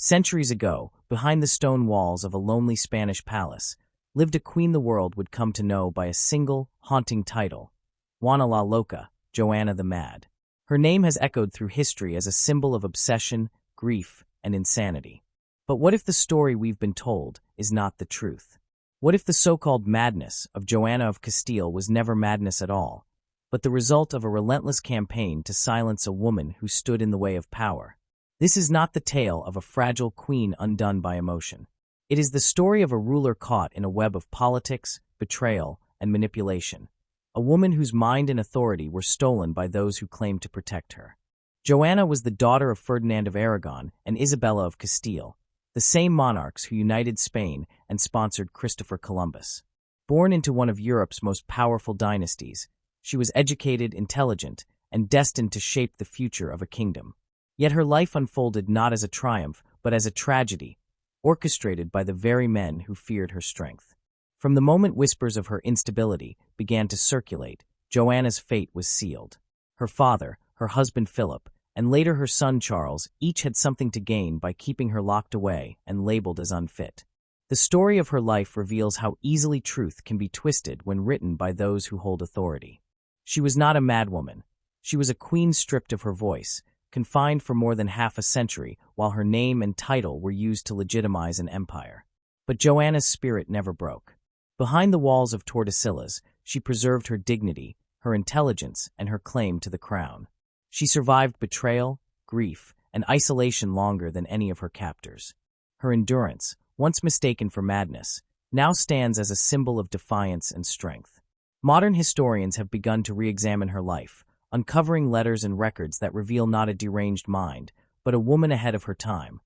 Centuries ago, behind the stone walls of a lonely Spanish palace, lived a queen the world would come to know by a single, haunting title, Juana la Loca, Joanna the Mad. Her name has echoed through history as a symbol of obsession, grief, and insanity. But what if the story we've been told is not the truth? What if the so-called madness of Joanna of Castile was never madness at all, but the result of a relentless campaign to silence a woman who stood in the way of power? This is not the tale of a fragile queen undone by emotion. It is the story of a ruler caught in a web of politics, betrayal, and manipulation. A woman whose mind and authority were stolen by those who claimed to protect her. Joanna was the daughter of Ferdinand of Aragon and Isabella of Castile, the same monarchs who united Spain and sponsored Christopher Columbus. Born into one of Europe's most powerful dynasties, she was educated, intelligent, and destined to shape the future of a kingdom. Yet her life unfolded not as a triumph, but as a tragedy, orchestrated by the very men who feared her strength. From the moment whispers of her instability began to circulate, Joanna's fate was sealed. Her father, her husband Philip, and later her son Charles each had something to gain by keeping her locked away and labeled as unfit. The story of her life reveals how easily truth can be twisted when written by those who hold authority. She was not a madwoman. She was a queen stripped of her voice, confined for more than half a century while her name and title were used to legitimize an empire. But Joanna's spirit never broke. Behind the walls of Tordesillas, she preserved her dignity, her intelligence, and her claim to the crown. She survived betrayal, grief, and isolation longer than any of her captors. Her endurance, once mistaken for madness, now stands as a symbol of defiance and strength. Modern historians have begun to re-examine her life, uncovering letters and records that reveal not a deranged mind, but a woman ahead of her time,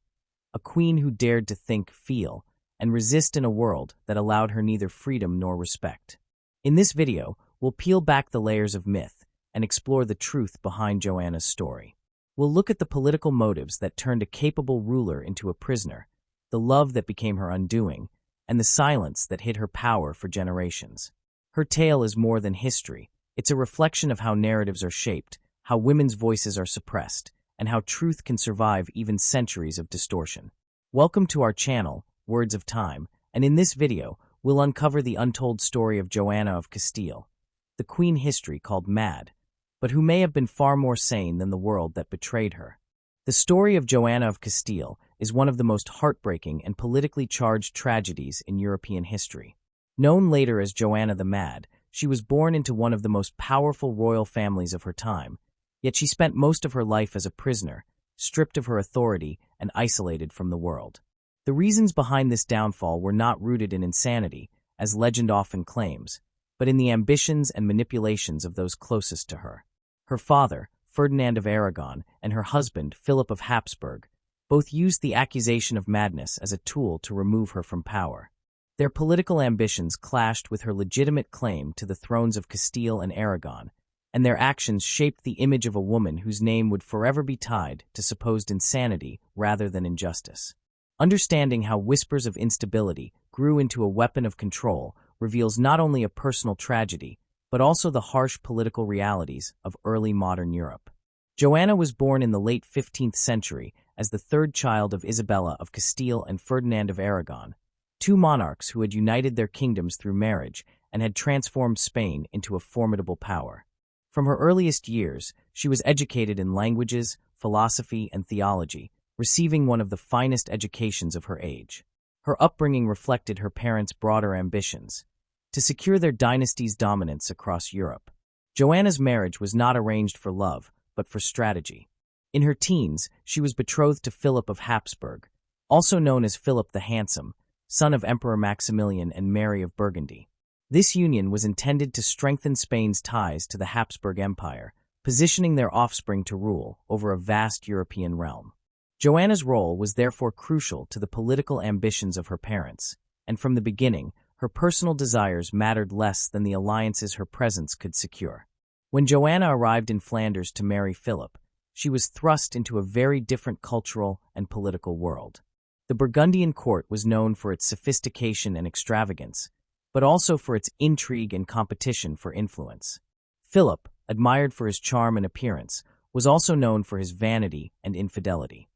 a queen who dared to think, feel, and resist in a world that allowed her neither freedom nor respect. In this video, we'll peel back the layers of myth and explore the truth behind Joanna's story. We'll look at the political motives that turned a capable ruler into a prisoner, the love that became her undoing, and the silence that hid her power for generations. Her tale is more than history. It's a reflection of how narratives are shaped, how women's voices are suppressed, and how truth can survive even centuries of distortion. Welcome to our channel, Words of Time, and in this video, we'll uncover the untold story of Joanna of Castile, the queen history called mad, but who may have been far more sane than the world that betrayed her. The story of Joanna of Castile is one of the most heartbreaking and politically charged tragedies in European history. Known later as Joanna the Mad, she was born into one of the most powerful royal families of her time, yet she spent most of her life as a prisoner, stripped of her authority and isolated from the world. The reasons behind this downfall were not rooted in insanity, as legend often claims, but in the ambitions and manipulations of those closest to her. Her father, Ferdinand of Aragon, and her husband, Philip of Habsburg, both used the accusation of madness as a tool to remove her from power. Their political ambitions clashed with her legitimate claim to the thrones of Castile and Aragon, and their actions shaped the image of a woman whose name would forever be tied to supposed insanity rather than injustice. Understanding how whispers of instability grew into a weapon of control reveals not only a personal tragedy, but also the harsh political realities of early modern Europe. Joanna was born in the late 15th century as the third child of Isabella of Castile and Ferdinand of Aragon, two monarchs who had united their kingdoms through marriage and had transformed Spain into a formidable power. From her earliest years, she was educated in languages, philosophy, and theology, receiving one of the finest educations of her age. Her upbringing reflected her parents' broader ambitions to secure their dynasty's dominance across Europe. Joanna's marriage was not arranged for love, but for strategy. In her teens, she was betrothed to Philip of Habsburg, also known as Philip the Handsome, son of Emperor Maximilian and Mary of Burgundy. This union was intended to strengthen Spain's ties to the Habsburg Empire, positioning their offspring to rule over a vast European realm. Joanna's role was therefore crucial to the political ambitions of her parents, and from the beginning, her personal desires mattered less than the alliances her presence could secure. When Joanna arrived in Flanders to marry Philip, she was thrust into a very different cultural and political world. The Burgundian court was known for its sophistication and extravagance, but also for its intrigue and competition for influence. Philip, admired for his charm and appearance, was also known for his vanity and infidelity.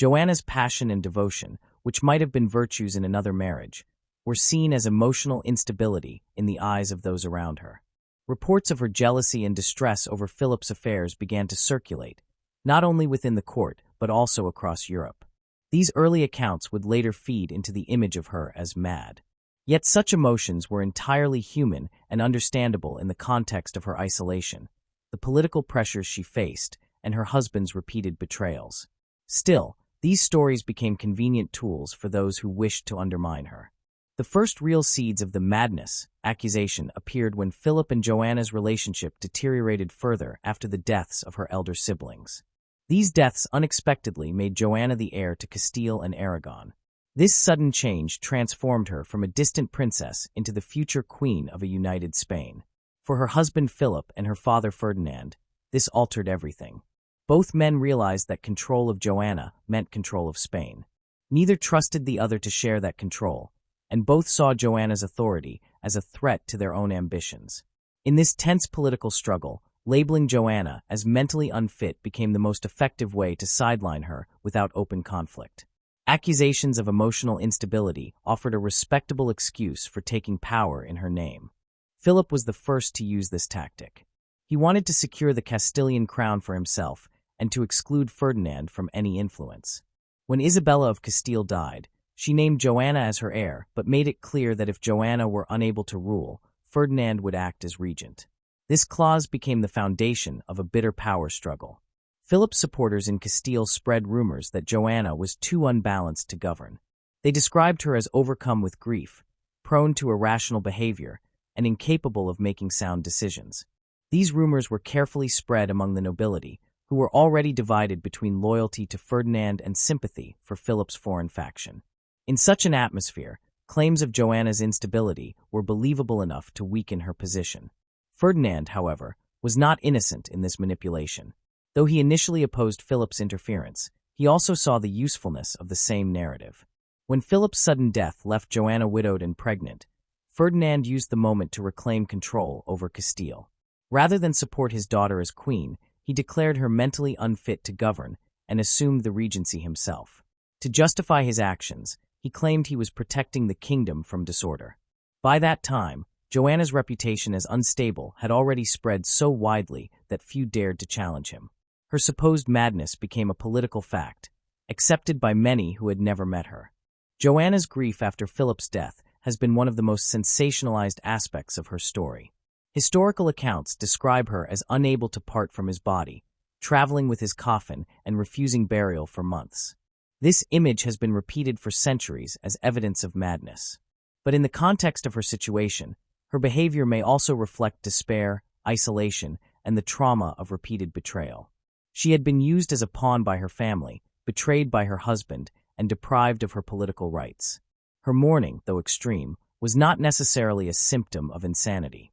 Joanna's passion and devotion, which might have been virtues in another marriage, were seen as emotional instability in the eyes of those around her. Reports of her jealousy and distress over Philip's affairs began to circulate, not only within the court but also across Europe. These early accounts would later feed into the image of her as mad. Yet such emotions were entirely human and understandable in the context of her isolation, the political pressures she faced, and her husband's repeated betrayals. Still, these stories became convenient tools for those who wished to undermine her. The first real seeds of the madness accusation appeared when Philip and Joanna's relationship deteriorated further after the deaths of her elder siblings. These deaths unexpectedly made Joanna the heir to Castile and Aragon. This sudden change transformed her from a distant princess into the future queen of a united Spain. For her husband Philip and her father Ferdinand, this altered everything. Both men realized that control of Joanna meant control of Spain. Neither trusted the other to share that control, and both saw Joanna's authority as a threat to their own ambitions. In this tense political struggle, labeling Joanna as mentally unfit became the most effective way to sideline her without open conflict. Accusations of emotional instability offered a respectable excuse for taking power in her name. Philip was the first to use this tactic. He wanted to secure the Castilian crown for himself and to exclude Ferdinand from any influence. When Isabella of Castile died, she named Joanna as her heir, but made it clear that if Joanna were unable to rule, Ferdinand would act as regent. This clause became the foundation of a bitter power struggle. Philip's supporters in Castile spread rumors that Joanna was too unbalanced to govern. They described her as overcome with grief, prone to irrational behavior, and incapable of making sound decisions. These rumors were carefully spread among the nobility, who were already divided between loyalty to Ferdinand and sympathy for Philip's foreign faction. In such an atmosphere, claims of Joanna's instability were believable enough to weaken her position. Ferdinand, however, was not innocent in this manipulation. Though he initially opposed Philip's interference, he also saw the usefulness of the same narrative. When Philip's sudden death left Joanna widowed and pregnant, Ferdinand used the moment to reclaim control over Castile. Rather than support his daughter as queen, he declared her mentally unfit to govern and assumed the regency himself. To justify his actions, he claimed he was protecting the kingdom from disorder. By that time, Joanna's reputation as unstable had already spread so widely that few dared to challenge him. Her supposed madness became a political fact, accepted by many who had never met her. Joanna's grief after Philip's death has been one of the most sensationalized aspects of her story. Historical accounts describe her as unable to part from his body, traveling with his coffin and refusing burial for months. This image has been repeated for centuries as evidence of madness. But in the context of her situation, her behavior may also reflect despair, isolation, and the trauma of repeated betrayal. She had been used as a pawn by her family, betrayed by her husband, and deprived of her political rights. Her mourning, though extreme, was not necessarily a symptom of insanity.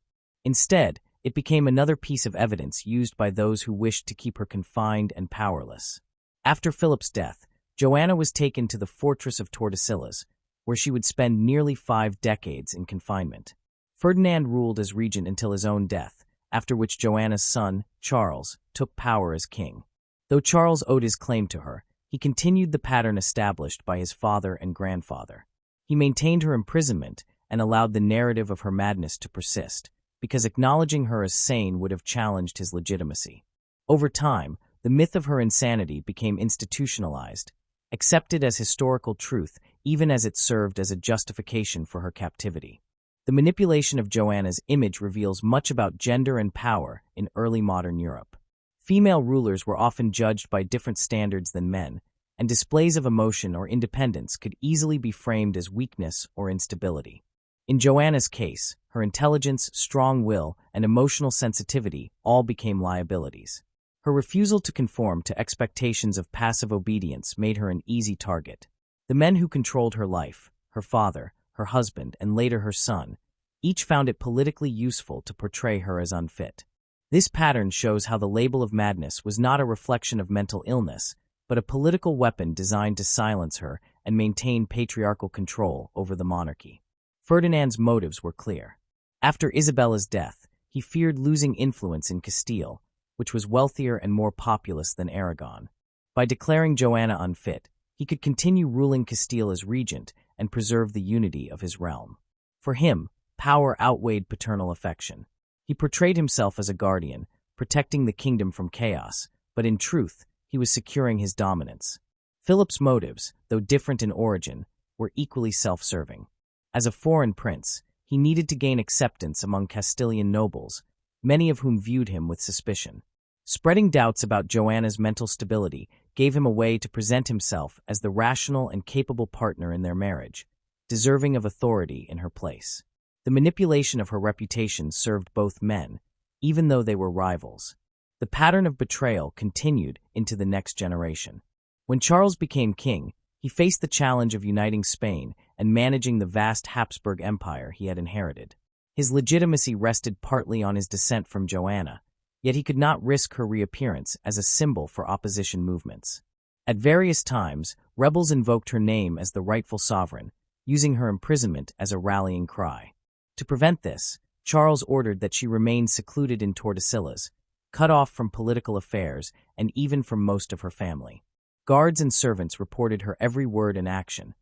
Instead, it became another piece of evidence used by those who wished to keep her confined and powerless. After Philip's death, Joanna was taken to the fortress of Tordesillas, where she would spend nearly 5 decades in confinement. Ferdinand ruled as regent until his own death, after which Joanna's son, Charles, took power as king. Though Charles owed his claim to her, he continued the pattern established by his father and grandfather. He maintained her imprisonment and allowed the narrative of her madness to persist, because acknowledging her as sane would have challenged his legitimacy. Over time, the myth of her insanity became institutionalized, accepted as historical truth even as it served as a justification for her captivity. The manipulation of Joanna's image reveals much about gender and power in early modern Europe. Female rulers were often judged by different standards than men, and displays of emotion or independence could easily be framed as weakness or instability. In Joanna's case, her intelligence, strong will, and emotional sensitivity all became liabilities. Her refusal to conform to expectations of passive obedience made her an easy target. The men who controlled her life, her father, her husband, and later her son, each found it politically useful to portray her as unfit. This pattern shows how the label of madness was not a reflection of mental illness, but a political weapon designed to silence her and maintain patriarchal control over the monarchy. Ferdinand's motives were clear. After Isabella's death, he feared losing influence in Castile, which was wealthier and more populous than Aragon. By declaring Joanna unfit, he could continue ruling Castile as regent and preserve the unity of his realm. For him, power outweighed paternal affection. He portrayed himself as a guardian, protecting the kingdom from chaos, but in truth, he was securing his dominance. Philip's motives, though different in origin, were equally self-serving. As a foreign prince, he needed to gain acceptance among Castilian nobles, many of whom viewed him with suspicion. Spreading doubts about Joanna's mental stability gave him a way to present himself as the rational and capable partner in their marriage, deserving of authority in her place. The manipulation of her reputation served both men, even though they were rivals. The pattern of betrayal continued into the next generation. When Charles became king, he faced the challenge of uniting Spain and managing the vast Habsburg Empire he had inherited. His legitimacy rested partly on his descent from Joanna, yet he could not risk her reappearance as a symbol for opposition movements. At various times, rebels invoked her name as the rightful sovereign, using her imprisonment as a rallying cry. To prevent this, Charles ordered that she remain secluded in Tordesillas, cut off from political affairs and even from most of her family. Guards and servants reported her every word and action,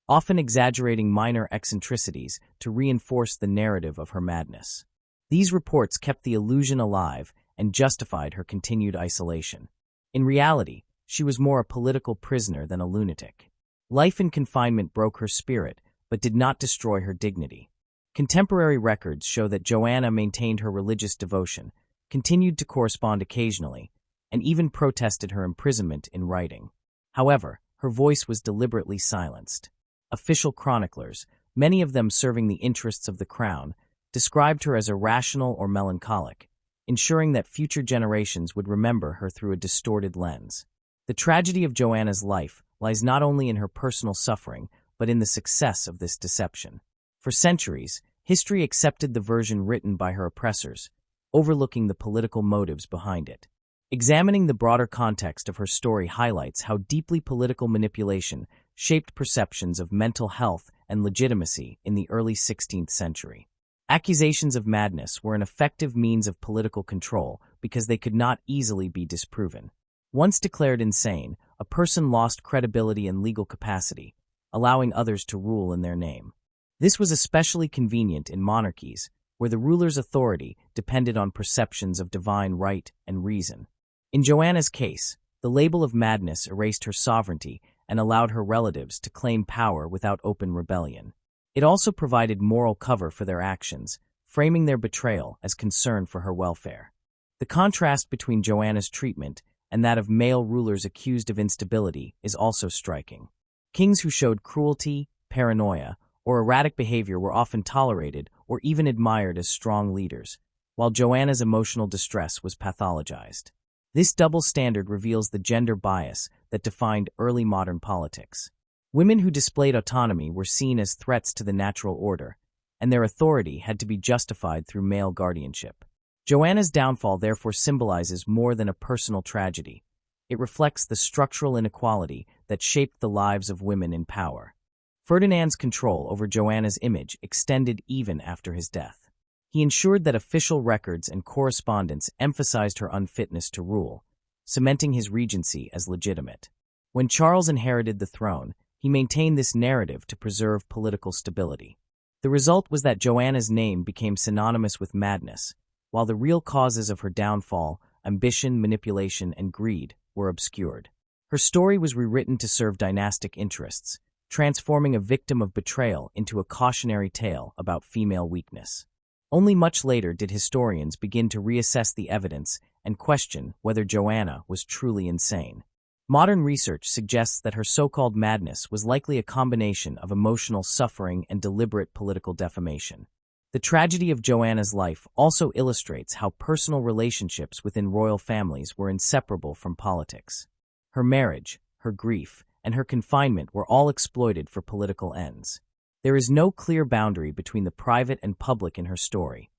often exaggerating minor eccentricities to reinforce the narrative of her madness. These reports kept the illusion alive and justified her continued isolation. In reality, she was more a political prisoner than a lunatic. Life in confinement broke her spirit, but did not destroy her dignity. Contemporary records show that Joanna maintained her religious devotion, continued to correspond occasionally, and even protested her imprisonment in writing. However, her voice was deliberately silenced. Official chroniclers, many of them serving the interests of the crown, described her as irrational or melancholic, ensuring that future generations would remember her through a distorted lens. The tragedy of Joanna's life lies not only in her personal suffering, but in the success of this deception. For centuries, history accepted the version written by her oppressors, overlooking the political motives behind it. Examining the broader context of her story highlights how deeply political manipulation shaped perceptions of mental health and legitimacy in the early 16th century. Accusations of madness were an effective means of political control because they could not easily be disproven. Once declared insane, a person lost credibility and legal capacity, allowing others to rule in their name. This was especially convenient in monarchies, where the ruler's authority depended on perceptions of divine right and reason. In Joanna's case, the label of madness erased her sovereignty and allowed her relatives to claim power without open rebellion. It also provided moral cover for their actions, framing their betrayal as concern for her welfare. The contrast between Joanna's treatment and that of male rulers accused of instability is also striking. Kings who showed cruelty, paranoia, or erratic behavior were often tolerated or even admired as strong leaders, while Joanna's emotional distress was pathologized. This double standard reveals the gender bias that defined early modern politics. Women who displayed autonomy were seen as threats to the natural order, and their authority had to be justified through male guardianship. Joanna's downfall therefore symbolizes more than a personal tragedy. It reflects the structural inequality that shaped the lives of women in power. Ferdinand's control over Joanna's image extended even after his death. He ensured that official records and correspondence emphasized her unfitness to rule, cementing his regency as legitimate. When Charles inherited the throne, he maintained this narrative to preserve political stability. The result was that Joanna's name became synonymous with madness, while the real causes of her downfall, ambition, manipulation, and greed, were obscured. Her story was rewritten to serve dynastic interests, transforming a victim of betrayal into a cautionary tale about female weakness. Only much later did historians begin to reassess the evidence and question whether Joanna was truly insane. Modern research suggests that her so-called madness was likely a combination of emotional suffering and deliberate political defamation. The tragedy of Joanna's life also illustrates how personal relationships within royal families were inseparable from politics. Her marriage, her grief, and her confinement were all exploited for political ends. There is no clear boundary between the private and public in her story.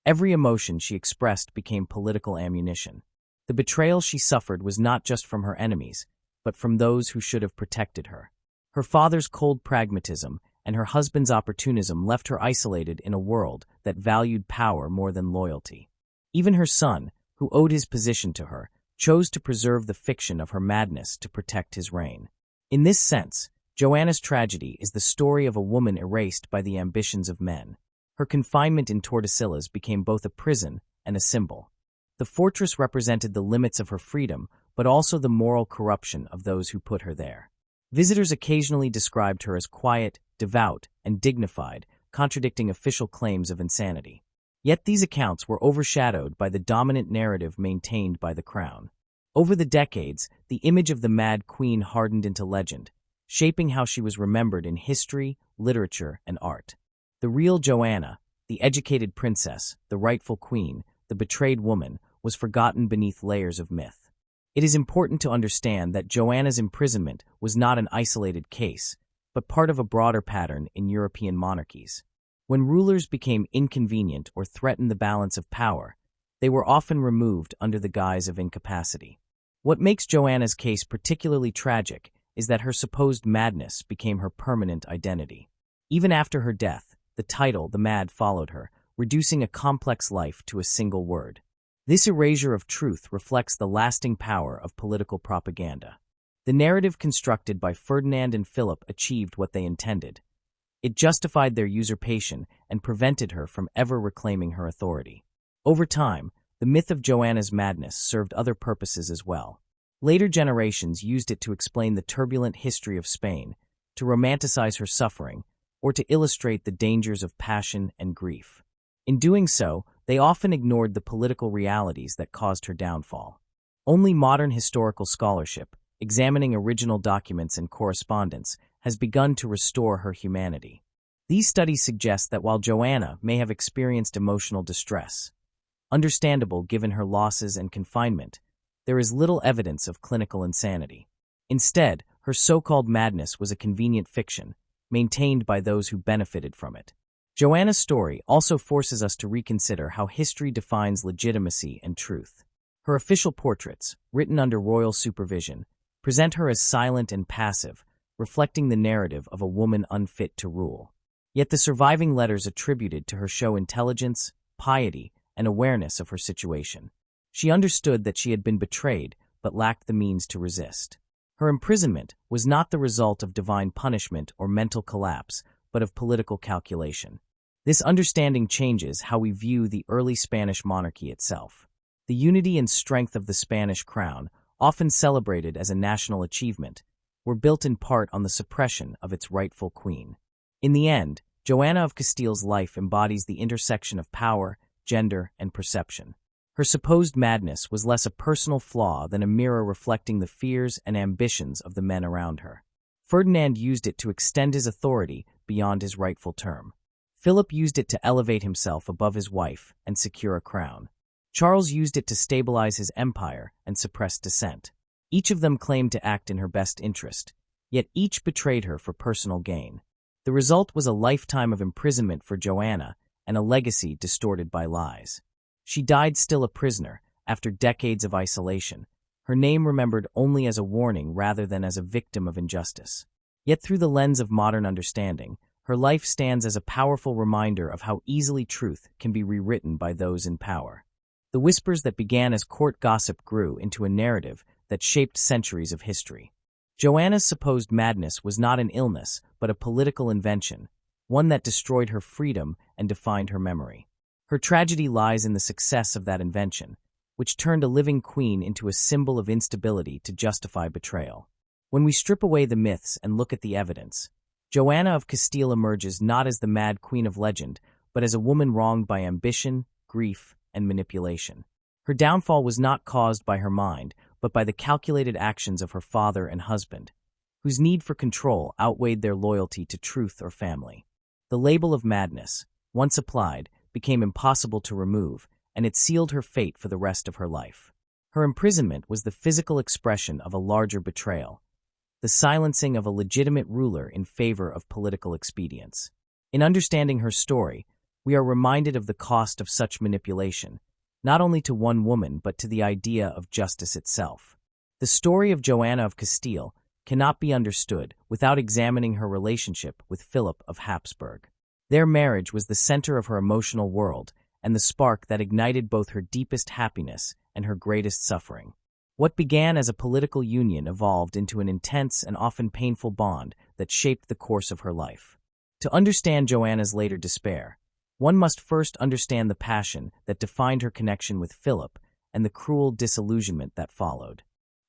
Every emotion she expressed became political ammunition. The betrayal she suffered was not just from her enemies, but from those who should have protected her. Her father's cold pragmatism and her husband's opportunism left her isolated in a world that valued power more than loyalty. Even her son, who owed his position to her, chose to preserve the fiction of her madness to protect his reign. In this sense, Joanna's tragedy is the story of a woman erased by the ambitions of men. Her confinement in Tordesillas became both a prison and a symbol. The fortress represented the limits of her freedom, but also the moral corruption of those who put her there. Visitors occasionally described her as quiet, devout, and dignified, contradicting official claims of insanity. Yet these accounts were overshadowed by the dominant narrative maintained by the crown. Over the decades, the image of the Mad Queen hardened into legend, shaping how she was remembered in history, literature, and art. The real Joanna, the educated princess, the rightful queen, the betrayed woman, was forgotten beneath layers of myth. It is important to understand that Joanna's imprisonment was not an isolated case, but part of a broader pattern in European monarchies. When rulers became inconvenient or threatened the balance of power, they were often removed under the guise of incapacity. What makes Joanna's case particularly tragic is that her supposed madness became her permanent identity. Even after her death, the title, the Mad, followed her, reducing a complex life to a single word. This erasure of truth reflects the lasting power of political propaganda. The narrative constructed by Ferdinand and Philip achieved what they intended. It justified their usurpation and prevented her from ever reclaiming her authority. Over time, the myth of Joanna's madness served other purposes as well. Later generations used it to explain the turbulent history of Spain, to romanticize her suffering, or to illustrate the dangers of passion and grief. In doing so, they often ignored the political realities that caused her downfall. Only modern historical scholarship, examining original documents and correspondence, has begun to restore her humanity. These studies suggest that while Joanna may have experienced emotional distress, understandable given her losses and confinement, there is little evidence of clinical insanity. Instead, her so-called madness was a convenient fiction, maintained by those who benefited from it. Joanna's story also forces us to reconsider how history defines legitimacy and truth. Her official portraits, written under royal supervision, present her as silent and passive, reflecting the narrative of a woman unfit to rule. Yet the surviving letters attributed to her show intelligence, piety, and awareness of her situation. She understood that she had been betrayed, but lacked the means to resist. Her imprisonment was not the result of divine punishment or mental collapse, but of political calculation. This understanding changes how we view the early Spanish monarchy itself. The unity and strength of the Spanish crown, often celebrated as a national achievement, were built in part on the suppression of its rightful queen. In the end, Joanna of Castile's life embodies the intersection of power, gender, and perception. Her supposed madness was less a personal flaw than a mirror reflecting the fears and ambitions of the men around her. Ferdinand used it to extend his authority beyond his rightful term. Philip used it to elevate himself above his wife and secure a crown. Charles used it to stabilize his empire and suppress dissent. Each of them claimed to act in her best interest, yet each betrayed her for personal gain. The result was a lifetime of imprisonment for Joanna and a legacy distorted by lies. She died still a prisoner, after decades of isolation, her name remembered only as a warning rather than as a victim of injustice. Yet through the lens of modern understanding, her life stands as a powerful reminder of how easily truth can be rewritten by those in power. The whispers that began as court gossip grew into a narrative that shaped centuries of history. Joanna's supposed madness was not an illness, but a political invention, one that destroyed her freedom and defined her memory. Her tragedy lies in the success of that invention, which turned a living queen into a symbol of instability to justify betrayal. When we strip away the myths and look at the evidence, Joanna of Castile emerges not as the mad queen of legend, but as a woman wronged by ambition, grief, and manipulation. Her downfall was not caused by her mind, but by the calculated actions of her father and husband, whose need for control outweighed their loyalty to truth or family. The label of madness, once applied, became impossible to remove, and it sealed her fate for the rest of her life. Her imprisonment was the physical expression of a larger betrayal, the silencing of a legitimate ruler in favor of political expedience. In understanding her story, we are reminded of the cost of such manipulation, not only to one woman but to the idea of justice itself. The story of Joanna of Castile cannot be understood without examining her relationship with Philip of Habsburg. Their marriage was the center of her emotional world and the spark that ignited both her deepest happiness and her greatest suffering. What began as a political union evolved into an intense and often painful bond that shaped the course of her life. To understand Joanna's later despair, one must first understand the passion that defined her connection with Philip and the cruel disillusionment that followed.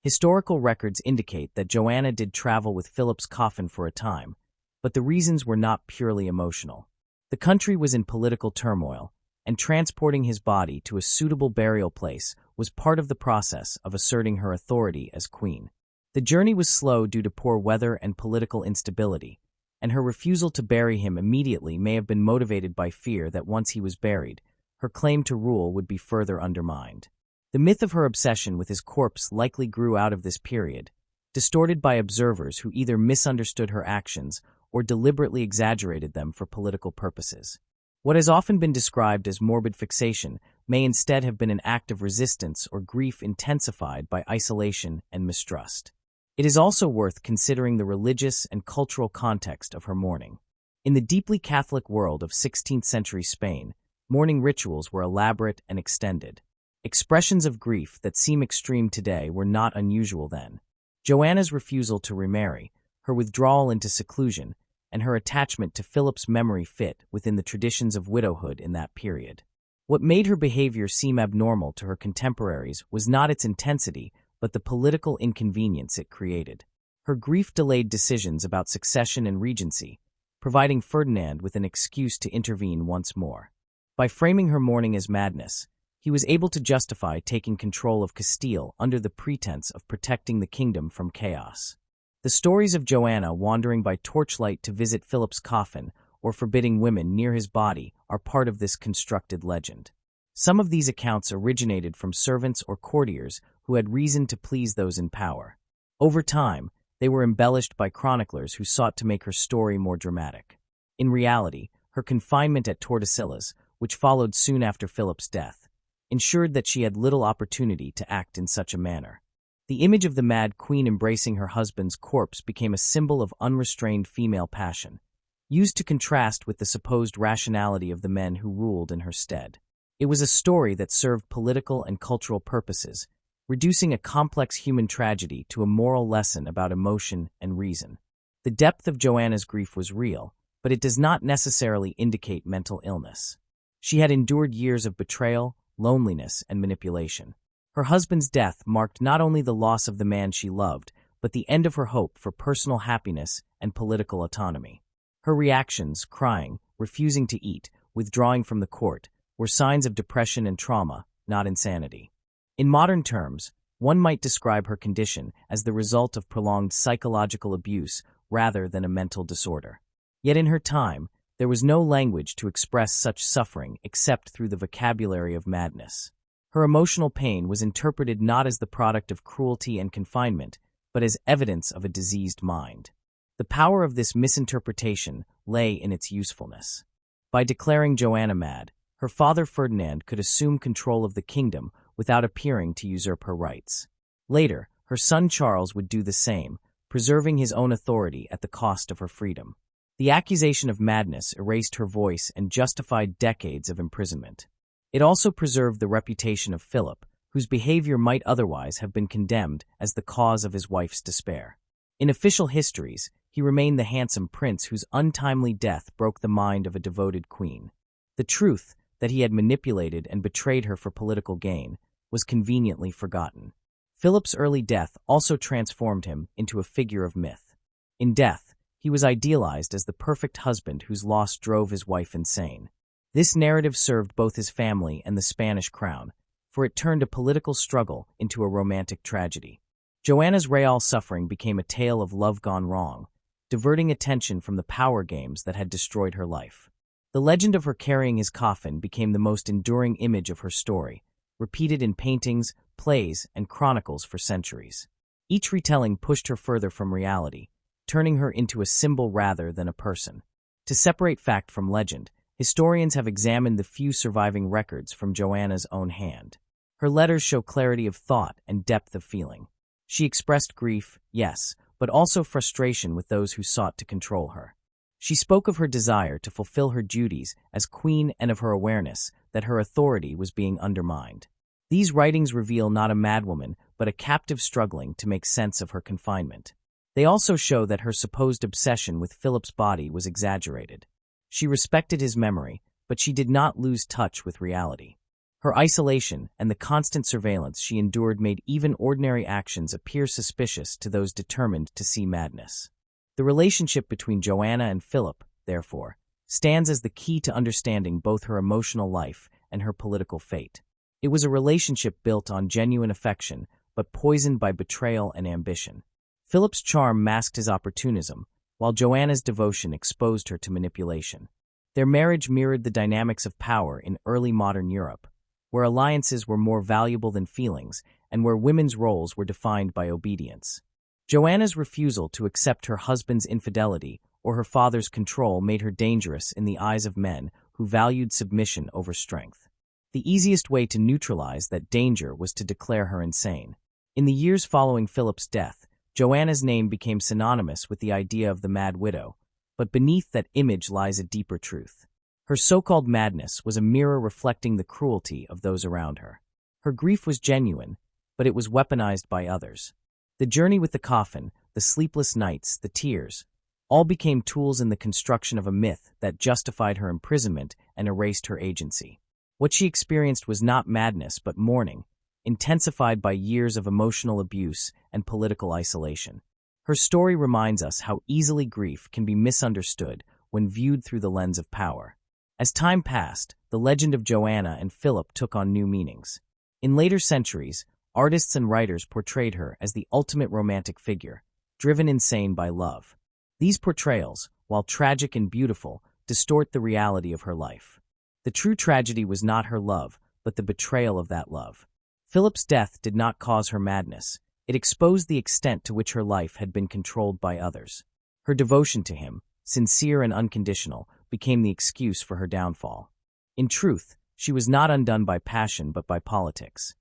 Historical records indicate that Joanna did travel with Philip's coffin for a time, but the reasons were not purely emotional. The country was in political turmoil, and transporting his body to a suitable burial place was part of the process of asserting her authority as queen. The journey was slow due to poor weather and political instability, and her refusal to bury him immediately may have been motivated by fear that once he was buried, her claim to rule would be further undermined. The myth of her obsession with his corpse likely grew out of this period, distorted by observers who either misunderstood her actions or deliberately exaggerated them for political purposes. What has often been described as morbid fixation may instead have been an act of resistance or grief intensified by isolation and mistrust. It is also worth considering the religious and cultural context of her mourning. In the deeply Catholic world of 16th-century Spain, mourning rituals were elaborate and extended. Expressions of grief that seem extreme today were not unusual then. Joanna's refusal to remarry, her withdrawal into seclusion, and her attachment to Philip's memory fit within the traditions of widowhood in that period. What made her behavior seem abnormal to her contemporaries was not its intensity, but the political inconvenience it created. Her grief delayed decisions about succession and regency, providing Ferdinand with an excuse to intervene once more. By framing her mourning as madness, he was able to justify taking control of Castile under the pretense of protecting the kingdom from chaos. The stories of Joanna wandering by torchlight to visit Philip's coffin or forbidding women near his body are part of this constructed legend. Some of these accounts originated from servants or courtiers who had reason to please those in power. Over time, they were embellished by chroniclers who sought to make her story more dramatic. In reality, her confinement at Tordesillas, which followed soon after Philip's death, ensured that she had little opportunity to act in such a manner. The image of the Mad Queen embracing her husband's corpse became a symbol of unrestrained female passion, used to contrast with the supposed rationality of the men who ruled in her stead. It was a story that served political and cultural purposes, reducing a complex human tragedy to a moral lesson about emotion and reason. The depth of Joanna's grief was real, but it does not necessarily indicate mental illness. She had endured years of betrayal, loneliness, and manipulation. Her husband's death marked not only the loss of the man she loved, but the end of her hope for personal happiness and political autonomy. Her reactions, crying, refusing to eat, withdrawing from the court, were signs of depression and trauma, not insanity. In modern terms, one might describe her condition as the result of prolonged psychological abuse rather than a mental disorder. Yet in her time, there was no language to express such suffering except through the vocabulary of madness. Her emotional pain was interpreted not as the product of cruelty and confinement, but as evidence of a diseased mind. The power of this misinterpretation lay in its usefulness. By declaring Joanna mad, her father Ferdinand could assume control of the kingdom without appearing to usurp her rights. Later, her son Charles would do the same, preserving his own authority at the cost of her freedom. The accusation of madness erased her voice and justified decades of imprisonment. It also preserved the reputation of Philip, whose behavior might otherwise have been condemned as the cause of his wife's despair. In official histories, he remained the handsome prince whose untimely death broke the mind of a devoted queen. The truth, that he had manipulated and betrayed her for political gain, was conveniently forgotten. Philip's early death also transformed him into a figure of myth. In death, he was idealized as the perfect husband whose loss drove his wife insane. This narrative served both his family and the Spanish crown, for it turned a political struggle into a romantic tragedy. Joanna's real suffering became a tale of love gone wrong, diverting attention from the power games that had destroyed her life. The legend of her carrying his coffin became the most enduring image of her story, repeated in paintings, plays, and chronicles for centuries. Each retelling pushed her further from reality, turning her into a symbol rather than a person. To separate fact from legend, historians have examined the few surviving records from Joanna's own hand. Her letters show clarity of thought and depth of feeling. She expressed grief, yes, but also frustration with those who sought to control her. She spoke of her desire to fulfill her duties as queen and of her awareness that her authority was being undermined. These writings reveal not a madwoman, but a captive struggling to make sense of her confinement. They also show that her supposed obsession with Philip's body was exaggerated. She respected his memory, but she did not lose touch with reality. Her isolation and the constant surveillance she endured made even ordinary actions appear suspicious to those determined to see madness. The relationship between Joanna and Philip, therefore, stands as the key to understanding both her emotional life and her political fate. It was a relationship built on genuine affection, but poisoned by betrayal and ambition. Philip's charm masked his opportunism, while Joanna's devotion exposed her to manipulation. Their marriage mirrored the dynamics of power in early modern Europe, where alliances were more valuable than feelings and where women's roles were defined by obedience. Joanna's refusal to accept her husband's infidelity or her father's control made her dangerous in the eyes of men who valued submission over strength. The easiest way to neutralize that danger was to declare her insane. In the years following Philip's death, Joanna's name became synonymous with the idea of the mad widow, but beneath that image lies a deeper truth. Her so-called madness was a mirror reflecting the cruelty of those around her. Her grief was genuine, but it was weaponized by others. The journey with the coffin, the sleepless nights, the tears, all became tools in the construction of a myth that justified her imprisonment and erased her agency. What she experienced was not madness but mourning, intensified by years of emotional abuse and political isolation. Her story reminds us how easily grief can be misunderstood when viewed through the lens of power. As time passed, the legend of Joanna and Philip took on new meanings. In later centuries, artists and writers portrayed her as the ultimate romantic figure, driven insane by love. These portrayals, while tragic and beautiful, distort the reality of her life. The true tragedy was not her love, but the betrayal of that love. Philip's death did not cause her madness. It exposed the extent to which her life had been controlled by others. Her devotion to him, sincere and unconditional, became the excuse for her downfall. In truth, she was not undone by passion but by politics.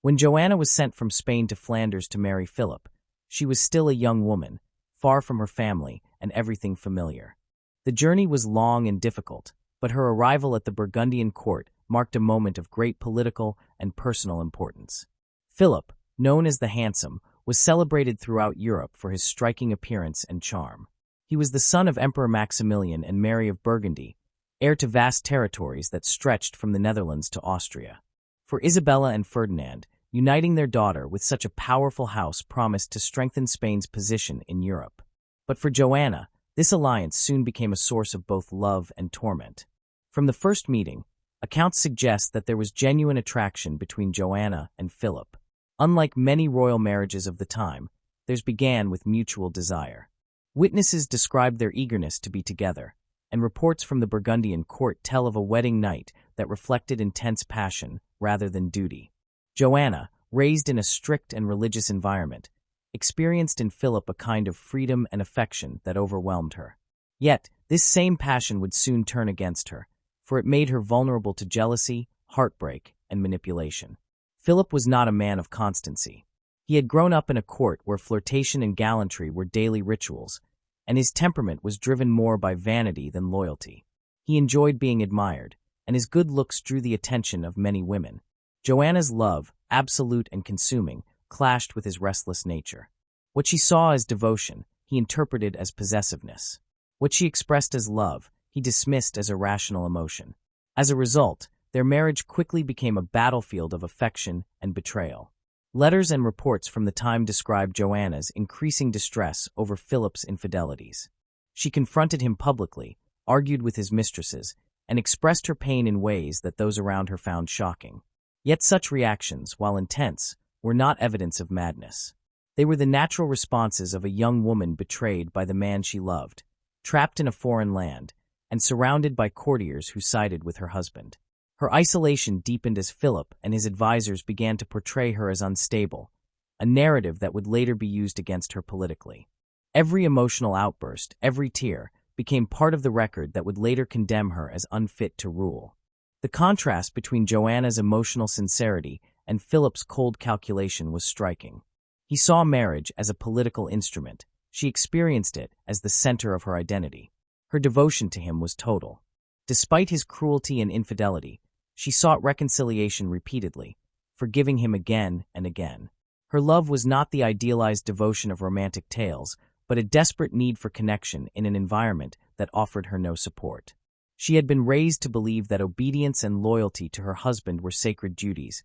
When Joanna was sent from Spain to Flanders to marry Philip, she was still a young woman, far from her family and everything familiar. The journey was long and difficult, but her arrival at the Burgundian court marked a moment of great political and personal importance. Philip, known as the Handsome, was celebrated throughout Europe for his striking appearance and charm. He was the son of Emperor Maximilian and Mary of Burgundy, heir to vast territories that stretched from the Netherlands to Austria. For Isabella and Ferdinand, uniting their daughter with such a powerful house promised to strengthen Spain's position in Europe. But for Joanna, this alliance soon became a source of both love and torment. From the first meeting, accounts suggest that there was genuine attraction between Joanna and Philip. Unlike many royal marriages of the time, theirs began with mutual desire. Witnesses described their eagerness to be together, and reports from the Burgundian court tell of a wedding night that reflected intense passion rather than duty. Joanna, raised in a strict and religious environment, experienced in Philip a kind of freedom and affection that overwhelmed her. Yet, this same passion would soon turn against her, for it made her vulnerable to jealousy, heartbreak, and manipulation. Philip was not a man of constancy. He had grown up in a court where flirtation and gallantry were daily rituals, and his temperament was driven more by vanity than loyalty. He enjoyed being admired, and his good looks drew the attention of many women. Joanna's love, absolute and consuming, clashed with his restless nature. What she saw as devotion, he interpreted as possessiveness. What she expressed as love, he dismissed as irrational emotion. As a result, their marriage quickly became a battlefield of affection and betrayal. Letters and reports from the time describe Joanna's increasing distress over Philip's infidelities. She confronted him publicly, argued with his mistresses, and expressed her pain in ways that those around her found shocking. Yet such reactions, while intense, were not evidence of madness. They were the natural responses of a young woman betrayed by the man she loved, trapped in a foreign land, and surrounded by courtiers who sided with her husband. Her isolation deepened as Philip and his advisors began to portray her as unstable, a narrative that would later be used against her politically. Every emotional outburst, every tear, became part of the record that would later condemn her as unfit to rule. The contrast between Joanna's emotional sincerity and Philip's cold calculation was striking. He saw marriage as a political instrument. She experienced it as the center of her identity. Her devotion to him was total. Despite his cruelty and infidelity, She sought reconciliation repeatedly, forgiving him again and again. Her love was not the idealized devotion of romantic tales, but a desperate need for connection in an environment that offered her no support. She had been raised to believe that obedience and loyalty to her husband were sacred duties,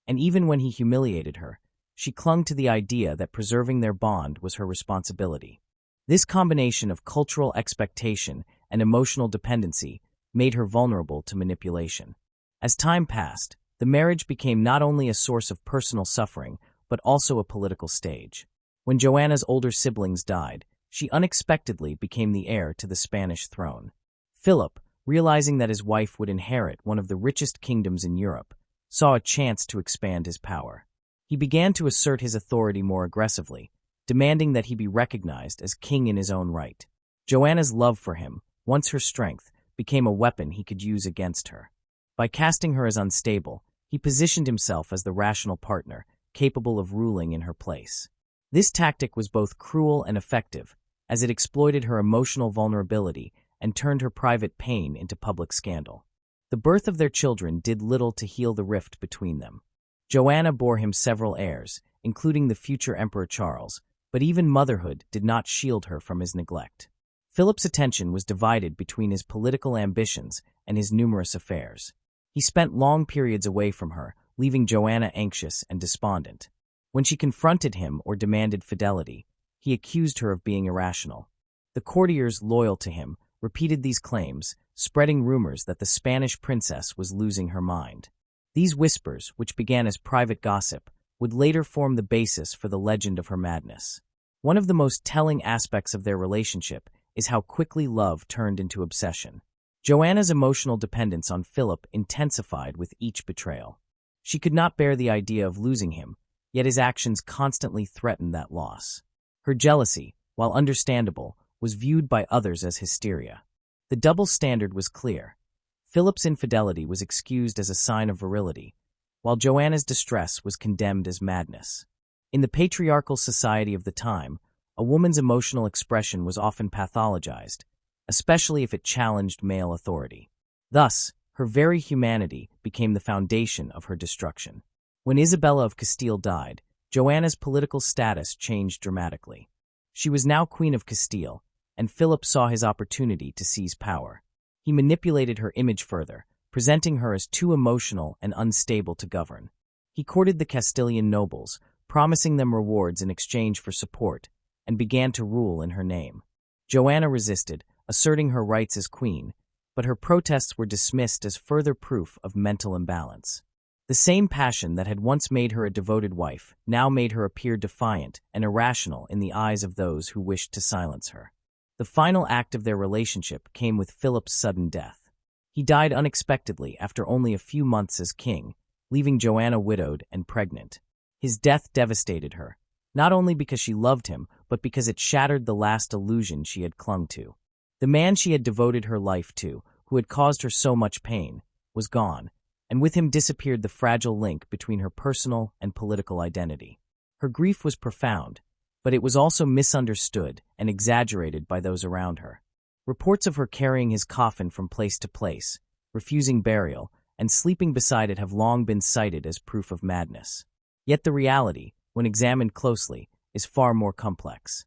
and even when he humiliated her, she clung to the idea that preserving their bond was her responsibility. This combination of cultural expectation and emotional dependency made her vulnerable to manipulation. As time passed, the marriage became not only a source of personal suffering, but also a political stage. When Joanna's older siblings died, she unexpectedly became the heir to the Spanish throne. Philip, realizing that his wife would inherit one of the richest kingdoms in Europe, saw a chance to expand his power. He began to assert his authority more aggressively, demanding that he be recognized as king in his own right. Joanna's love for him, once her strength, became a weapon he could use against her. By casting her as unstable, he positioned himself as the rational partner, capable of ruling in her place. This tactic was both cruel and effective, as it exploited her emotional vulnerability and turned her private pain into public scandal. The birth of their children did little to heal the rift between them. Joanna bore him several heirs, including the future Emperor Charles, but even motherhood did not shield her from his neglect. Philip's attention was divided between his political ambitions and his numerous affairs. He spent long periods away from her, leaving Joanna anxious and despondent. When she confronted him or demanded fidelity, he accused her of being irrational. The courtiers loyal to him repeated these claims, spreading rumors that the Spanish princess was losing her mind. These whispers, which began as private gossip, would later form the basis for the legend of her madness. One of the most telling aspects of their relationship is how quickly love turned into obsession. Joanna's emotional dependence on Philip intensified with each betrayal. She could not bear the idea of losing him, yet his actions constantly threatened that loss. Her jealousy, while understandable, was viewed by others as hysteria. The double standard was clear. Philip's infidelity was excused as a sign of virility, while Joanna's distress was condemned as madness. In the patriarchal society of the time, a woman's emotional expression was often pathologized, especially if it challenged male authority. Thus, her very humanity became the foundation of her destruction. When Isabella of Castile died, Joanna's political status changed dramatically. She was now Queen of Castile, and Philip saw his opportunity to seize power. He manipulated her image further, presenting her as too emotional and unstable to govern. He courted the Castilian nobles, promising them rewards in exchange for support, and began to rule in her name. Joanna resisted, asserting her rights as queen, but her protests were dismissed as further proof of mental imbalance. The same passion that had once made her a devoted wife now made her appear defiant and irrational in the eyes of those who wished to silence her. The final act of their relationship came with Philip's sudden death. He died unexpectedly after only a few months as king, leaving Joanna widowed and pregnant. His death devastated her, not only because she loved him, but because it shattered the last illusion she had clung to. The man she had devoted her life to, who had caused her so much pain, was gone, and with him disappeared the fragile link between her personal and political identity. Her grief was profound, but it was also misunderstood and exaggerated by those around her. Reports of her carrying his coffin from place to place, refusing burial, and sleeping beside it have long been cited as proof of madness. Yet the reality, when examined closely, is far more complex.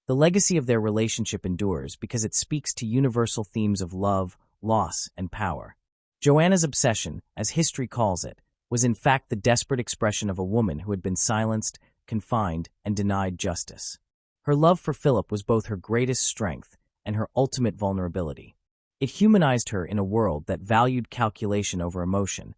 The legacy of their relationship endures because it speaks to universal themes of love, loss, and power. Joanna's obsession, as history calls it, was in fact the desperate expression of a woman who had been silenced, confined, and denied justice. Her love for Philip was both her greatest strength and her ultimate vulnerability. It humanized her in a world that valued calculation over emotion,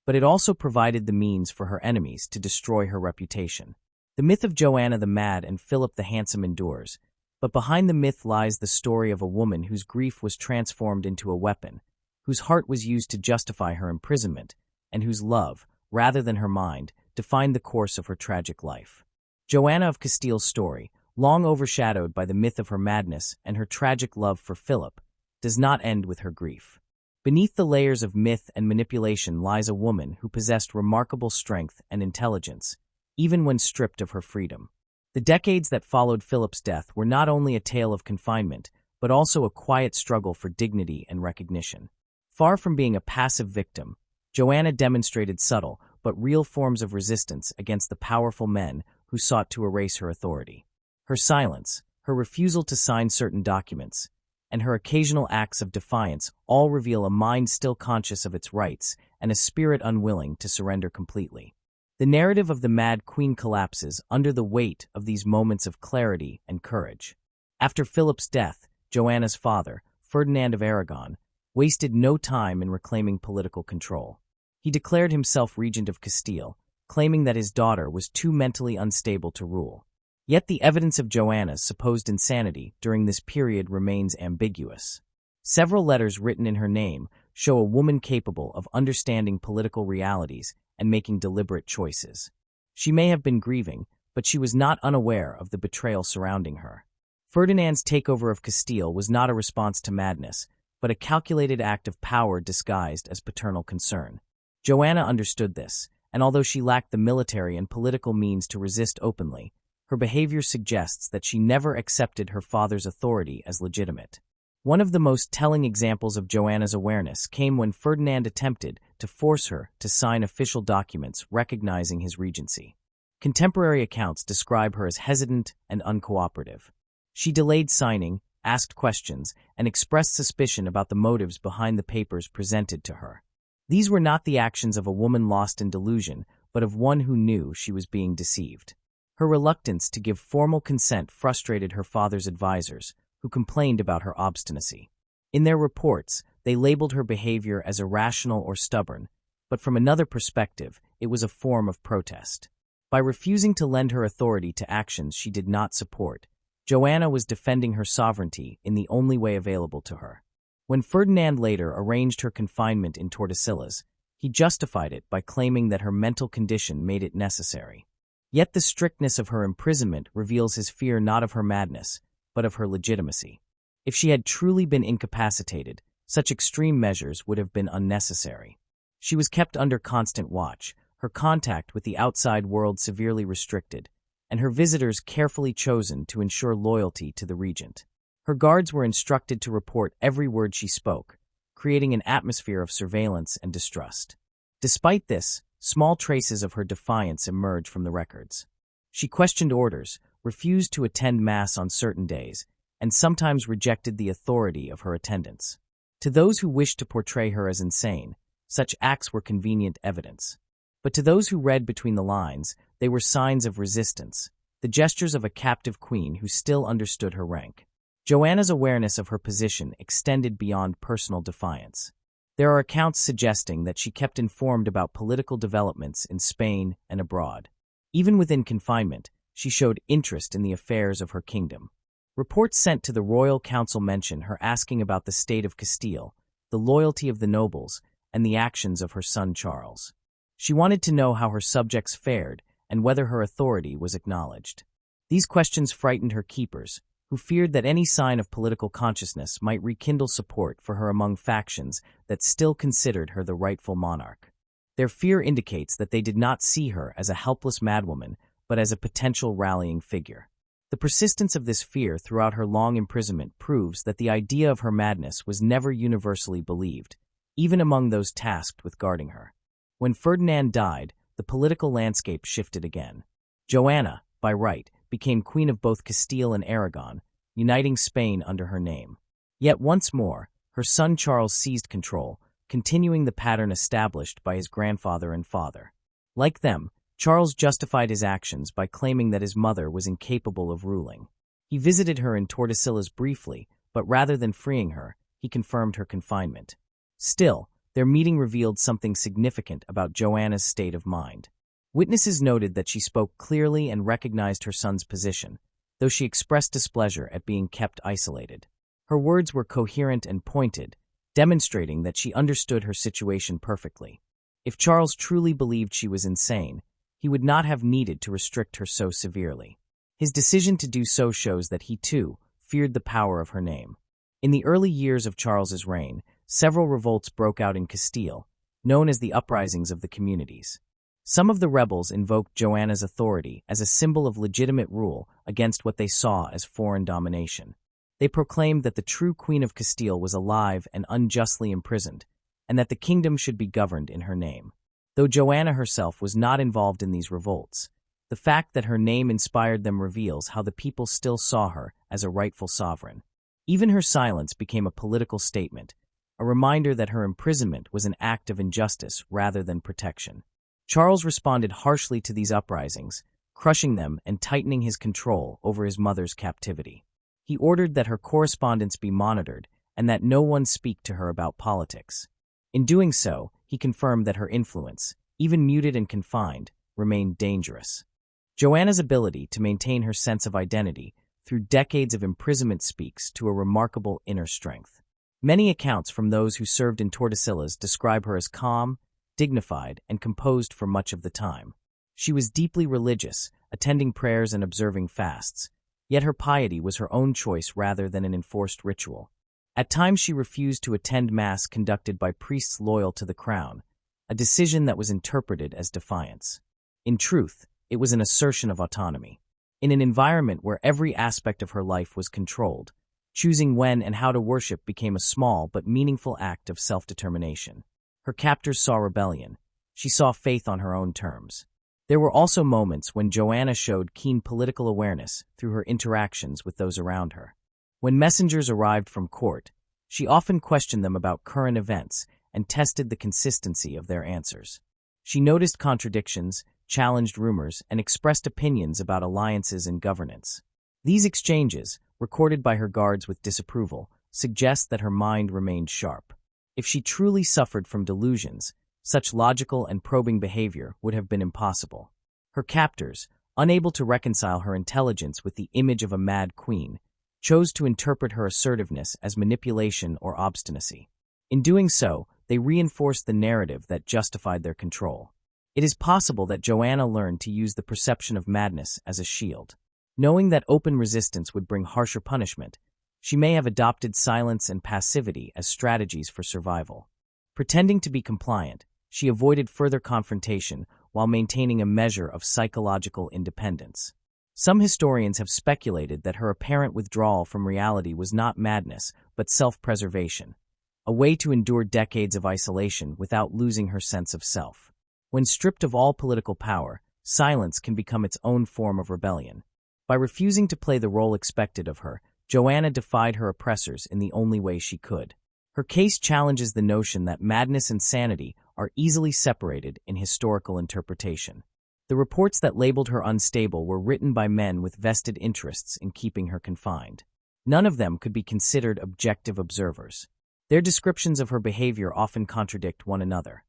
but it also provided the means for her enemies to destroy her reputation. The myth of Joanna the Mad and Philip the Handsome endures, but behind the myth lies the story of a woman whose grief was transformed into a weapon, whose heart was used to justify her imprisonment, and whose love, rather than her mind, defined the course of her tragic life. Joanna of Castile's story, long overshadowed by the myth of her madness and her tragic love for Philip, does not end with her grief. Beneath the layers of myth and manipulation lies a woman who possessed remarkable strength and intelligence, even when stripped of her freedom. The decades that followed Philip's death were not only a tale of confinement, but also a quiet struggle for dignity and recognition. Far from being a passive victim, Joanna demonstrated subtle but real forms of resistance against the powerful men who sought to erase her authority. Her silence, her refusal to sign certain documents, and her occasional acts of defiance all reveal a mind still conscious of its rights and a spirit unwilling to surrender completely. The narrative of the Mad Queen collapses under the weight of these moments of clarity and courage. After Philip's death, Joanna's father, Ferdinand of Aragon, wasted no time in reclaiming political control. He declared himself regent of Castile, claiming that his daughter was too mentally unstable to rule. Yet the evidence of Joanna's supposed insanity during this period remains ambiguous. Several letters written in her name show a woman capable of understanding political realities and making deliberate choices. She may have been grieving, but she was not unaware of the betrayal surrounding her. Ferdinand's takeover of Castile was not a response to madness, but a calculated act of power disguised as paternal concern. Joanna understood this, and although she lacked the military and political means to resist openly, her behavior suggests that she never accepted her father's authority as legitimate. One of the most telling examples of Joanna's awareness came when Ferdinand attempted to force her to sign official documents recognizing his regency. Contemporary accounts describe her as hesitant and uncooperative. She delayed signing, asked questions, and expressed suspicion about the motives behind the papers presented to her. These were not the actions of a woman lost in delusion, but of one who knew she was being deceived. Her reluctance to give formal consent frustrated her father's advisors, who complained about her obstinacy. In their reports, they labeled her behavior as irrational or stubborn, but from another perspective, it was a form of protest. By refusing to lend her authority to actions she did not support, Joanna was defending her sovereignty in the only way available to her. When Ferdinand later arranged her confinement in Tordesillas, he justified it by claiming that her mental condition made it necessary. Yet the strictness of her imprisonment reveals his fear not of her madness, but of her legitimacy. If she had truly been incapacitated, such extreme measures would have been unnecessary. She was kept under constant watch, her contact with the outside world severely restricted, and her visitors carefully chosen to ensure loyalty to the regent. Her guards were instructed to report every word she spoke, creating an atmosphere of surveillance and distrust. Despite this, small traces of her defiance emerge from the records. She questioned orders, refused to attend Mass on certain days, and sometimes rejected the authority of her attendants. To those who wished to portray her as insane, such acts were convenient evidence. But to those who read between the lines, they were signs of resistance, the gestures of a captive queen who still understood her rank. Joanna's awareness of her position extended beyond personal defiance. There are accounts suggesting that she kept informed about political developments in Spain and abroad. Even within confinement, she showed interest in the affairs of her kingdom. Reports sent to the royal council mention her asking about the state of Castile, the loyalty of the nobles, and the actions of her son Charles. She wanted to know how her subjects fared and whether her authority was acknowledged. These questions frightened her keepers, who feared that any sign of political consciousness might rekindle support for her among factions that still considered her the rightful monarch. Their fear indicates that they did not see her as a helpless madwoman, but as a potential rallying figure. The persistence of this fear throughout her long imprisonment proves that the idea of her madness was never universally believed, even among those tasked with guarding her. When Ferdinand died, the political landscape shifted again. Joanna, by right, became queen of both Castile and Aragon, uniting Spain under her name. Yet once more, her son Charles seized control, continuing the pattern established by his grandfather and father. Like them, Charles justified his actions by claiming that his mother was incapable of ruling. He visited her in Tordesillas briefly, but rather than freeing her, he confirmed her confinement. Still, their meeting revealed something significant about Joanna's state of mind. Witnesses noted that she spoke clearly and recognized her son's position, though she expressed displeasure at being kept isolated. Her words were coherent and pointed, demonstrating that she understood her situation perfectly. If Charles truly believed she was insane, he would not have needed to restrict her so severely. His decision to do so shows that he, too, feared the power of her name. In the early years of Charles's reign, several revolts broke out in Castile, known as the uprisings of the communities. Some of the rebels invoked Joanna's authority as a symbol of legitimate rule against what they saw as foreign domination. They proclaimed that the true Queen of Castile was alive and unjustly imprisoned, and that the kingdom should be governed in her name. Though Joanna herself was not involved in these revolts, the fact that her name inspired them reveals how the people still saw her as a rightful sovereign. Even her silence became a political statement, a reminder that her imprisonment was an act of injustice rather than protection. Charles responded harshly to these uprisings, crushing them and tightening his control over his mother's captivity. He ordered that her correspondence be monitored and that no one speak to her about politics. In doing so, he confirmed that her influence, even muted and confined, remained dangerous. Joanna's ability to maintain her sense of identity through decades of imprisonment speaks to a remarkable inner strength. Many accounts from those who served in Tordesillas describe her as calm, dignified, and composed for much of the time. She was deeply religious, attending prayers and observing fasts, yet her piety was her own choice rather than an enforced ritual. At times she refused to attend mass conducted by priests loyal to the crown, a decision that was interpreted as defiance. In truth, it was an assertion of autonomy. In an environment where every aspect of her life was controlled, choosing when and how to worship became a small but meaningful act of self-determination. Her captors saw rebellion. She saw faith on her own terms. There were also moments when Joanna showed keen political awareness through her interactions with those around her. When messengers arrived from court, she often questioned them about current events and tested the consistency of their answers. She noticed contradictions, challenged rumors, and expressed opinions about alliances and governance. These exchanges, recorded by her guards with disapproval, suggest that her mind remained sharp. If she truly suffered from delusions, such logical and probing behavior would have been impossible. Her captors, unable to reconcile her intelligence with the image of a mad queen, chose to interpret her assertiveness as manipulation or obstinacy. In doing so, they reinforced the narrative that justified their control. It is possible that Joanna learned to use the perception of madness as a shield. Knowing that open resistance would bring harsher punishment, she may have adopted silence and passivity as strategies for survival. Pretending to be compliant, she avoided further confrontation while maintaining a measure of psychological independence. Some historians have speculated that her apparent withdrawal from reality was not madness, but self-preservation, a way to endure decades of isolation without losing her sense of self. When stripped of all political power, silence can become its own form of rebellion. By refusing to play the role expected of her, Joanna defied her oppressors in the only way she could. Her case challenges the notion that madness and sanity are easily separated in historical interpretation. The reports that labeled her unstable were written by men with vested interests in keeping her confined. None of them could be considered objective observers. Their descriptions of her behavior often contradict one another.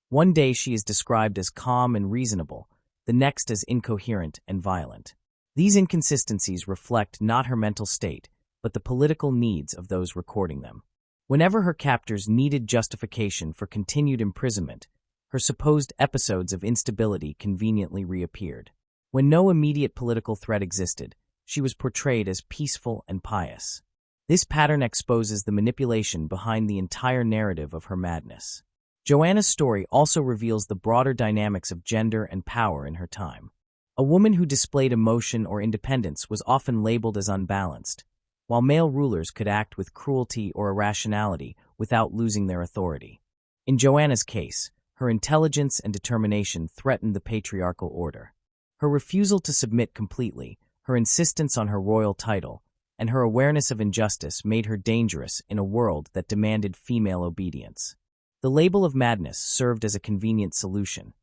One day she is described as calm and reasonable, the next as incoherent and violent. These inconsistencies reflect not her mental state, but the political needs of those recording them. Whenever her captors needed justification for continued imprisonment, her supposed episodes of instability conveniently reappeared. When no immediate political threat existed, she was portrayed as peaceful and pious. This pattern exposes the manipulation behind the entire narrative of her madness. Joanna's story also reveals the broader dynamics of gender and power in her time. A woman who displayed emotion or independence was often labeled as unbalanced, while male rulers could act with cruelty or irrationality without losing their authority. In Joanna's case, her intelligence and determination threatened the patriarchal order. Her refusal to submit completely, her insistence on her royal title, and her awareness of injustice made her dangerous in a world that demanded female obedience. The label of madness served as a convenient solution.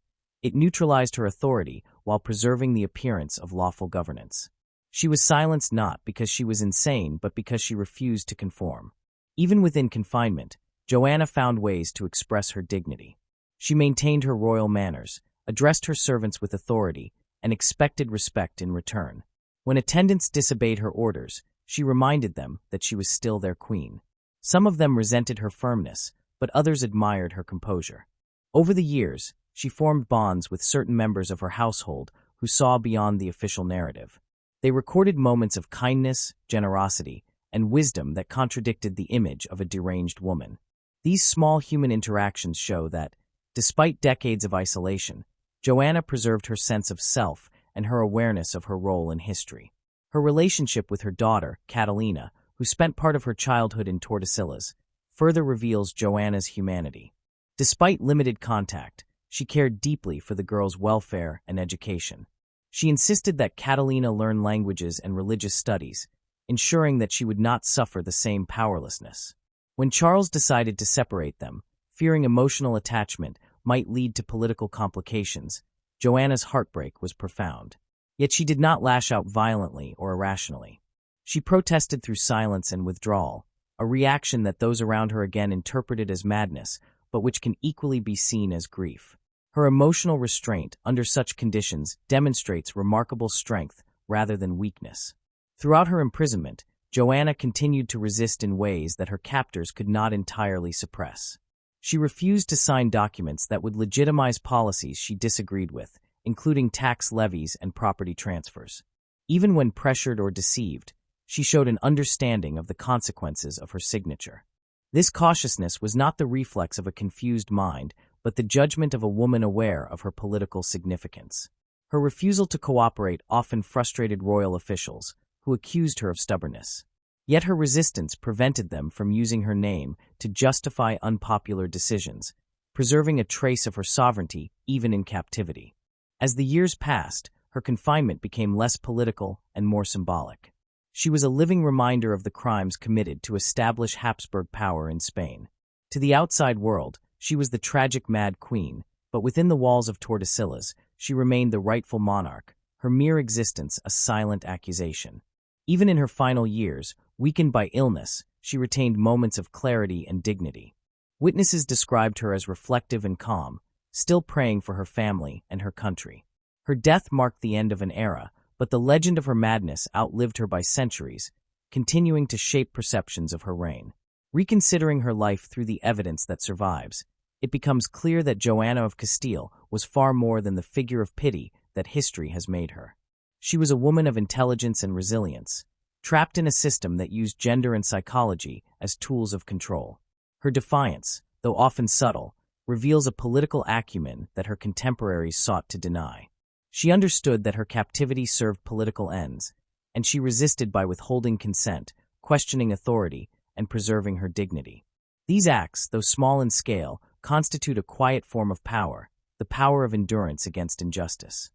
It neutralized her authority while preserving the appearance of lawful governance. She was silenced not because she was insane, but because she refused to conform. Even within confinement, Joanna found ways to express her dignity. She maintained her royal manners, addressed her servants with authority, and expected respect in return. When attendants disobeyed her orders, she reminded them that she was still their queen. Some of them resented her firmness, but others admired her composure. Over the years, she formed bonds with certain members of her household who saw beyond the official narrative. They recorded moments of kindness, generosity, and wisdom that contradicted the image of a deranged woman. These small human interactions show that, despite decades of isolation, Joanna preserved her sense of self and her awareness of her role in history. Her relationship with her daughter, Catalina, who spent part of her childhood in Tordesillas, further reveals Joanna's humanity. Despite limited contact, she cared deeply for the girl's welfare and education. She insisted that Catalina learn languages and religious studies, ensuring that she would not suffer the same powerlessness. When Charles decided to separate them, fearing emotional attachment might lead to political complications, Joanna's heartbreak was profound. Yet she did not lash out violently or irrationally. She protested through silence and withdrawal, a reaction that those around her again interpreted as madness, but which can equally be seen as grief. Her emotional restraint under such conditions demonstrates remarkable strength rather than weakness. Throughout her imprisonment, Joanna continued to resist in ways that her captors could not entirely suppress. She refused to sign documents that would legitimize policies she disagreed with, including tax levies and property transfers. Even when pressured or deceived, she showed an understanding of the consequences of her signature. This cautiousness was not the reflex of a confused mind, but the judgment of a woman aware of her political significance. Her refusal to cooperate often frustrated royal officials, who accused her of stubbornness. Yet her resistance prevented them from using her name to justify unpopular decisions, preserving a trace of her sovereignty even in captivity. As the years passed, her confinement became less political and more symbolic. She was a living reminder of the crimes committed to establish Habsburg power in Spain. To the outside world, she was the tragic Mad Queen, but within the walls of Tordesillas, she remained the rightful monarch, her mere existence a silent accusation. Even in her final years, weakened by illness, she retained moments of clarity and dignity. Witnesses described her as reflective and calm, still praying for her family and her country. Her death marked the end of an era, but the legend of her madness outlived her by centuries, continuing to shape perceptions of her reign. Reconsidering her life through the evidence that survives, it becomes clear that Joanna of Castile was far more than the figure of pity that history has made her. She was a woman of intelligence and resilience, trapped in a system that used gender and psychology as tools of control. Her defiance, though often subtle, reveals a political acumen that her contemporaries sought to deny. She understood that her captivity served political ends, and she resisted by withholding consent, questioning authority, and preserving her dignity. These acts, though small in scale, constitute a quiet form of power, the power of endurance against injustice.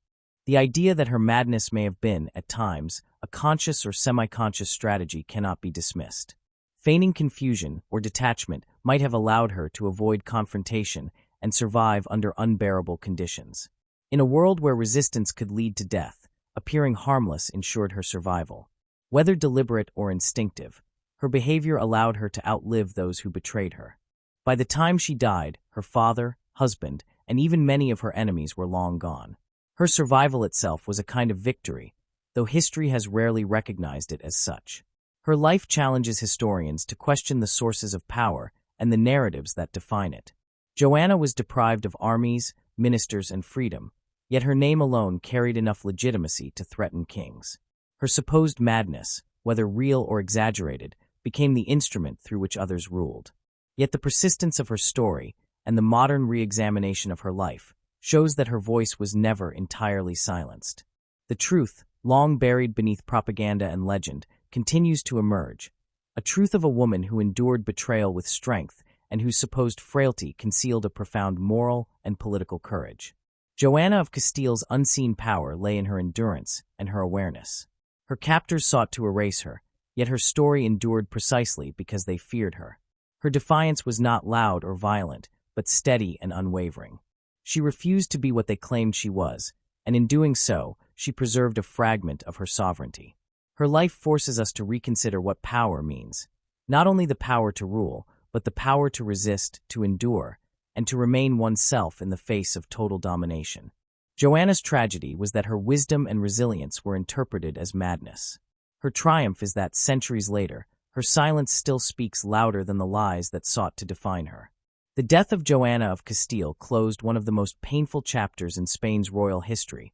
The idea that her madness may have been, at times, a conscious or semi-conscious strategy cannot be dismissed. Feigning confusion or detachment might have allowed her to avoid confrontation and survive under unbearable conditions. In a world where resistance could lead to death, appearing harmless ensured her survival. Whether deliberate or instinctive, her behavior allowed her to outlive those who betrayed her. By the time she died, her father, husband, and even many of her enemies were long gone. Her survival itself was a kind of victory, though history has rarely recognized it as such. Her life challenges historians to question the sources of power and the narratives that define it. Joanna was deprived of armies, ministers, and freedom, yet her name alone carried enough legitimacy to threaten kings. Her supposed madness, whether real or exaggerated, became the instrument through which others ruled. Yet the persistence of her story and the modern re-examination of her life shows that her voice was never entirely silenced. The truth, long buried beneath propaganda and legend, continues to emerge, a truth of a woman who endured betrayal with strength and whose supposed frailty concealed a profound moral and political courage. Joanna of Castile's unseen power lay in her endurance and her awareness. Her captors sought to erase her, yet her story endured precisely because they feared her. Her defiance was not loud or violent, but steady and unwavering. She refused to be what they claimed she was, and in doing so, she preserved a fragment of her sovereignty. Her life forces us to reconsider what power means. Not only the power to rule, but the power to resist, to endure, and to remain oneself in the face of total domination. Joanna's tragedy was that her wisdom and resilience were interpreted as madness. Her triumph is that, centuries later, her silence still speaks louder than the lies that sought to define her. The death of Joanna of Castile closed one of the most painful chapters in Spain's royal history,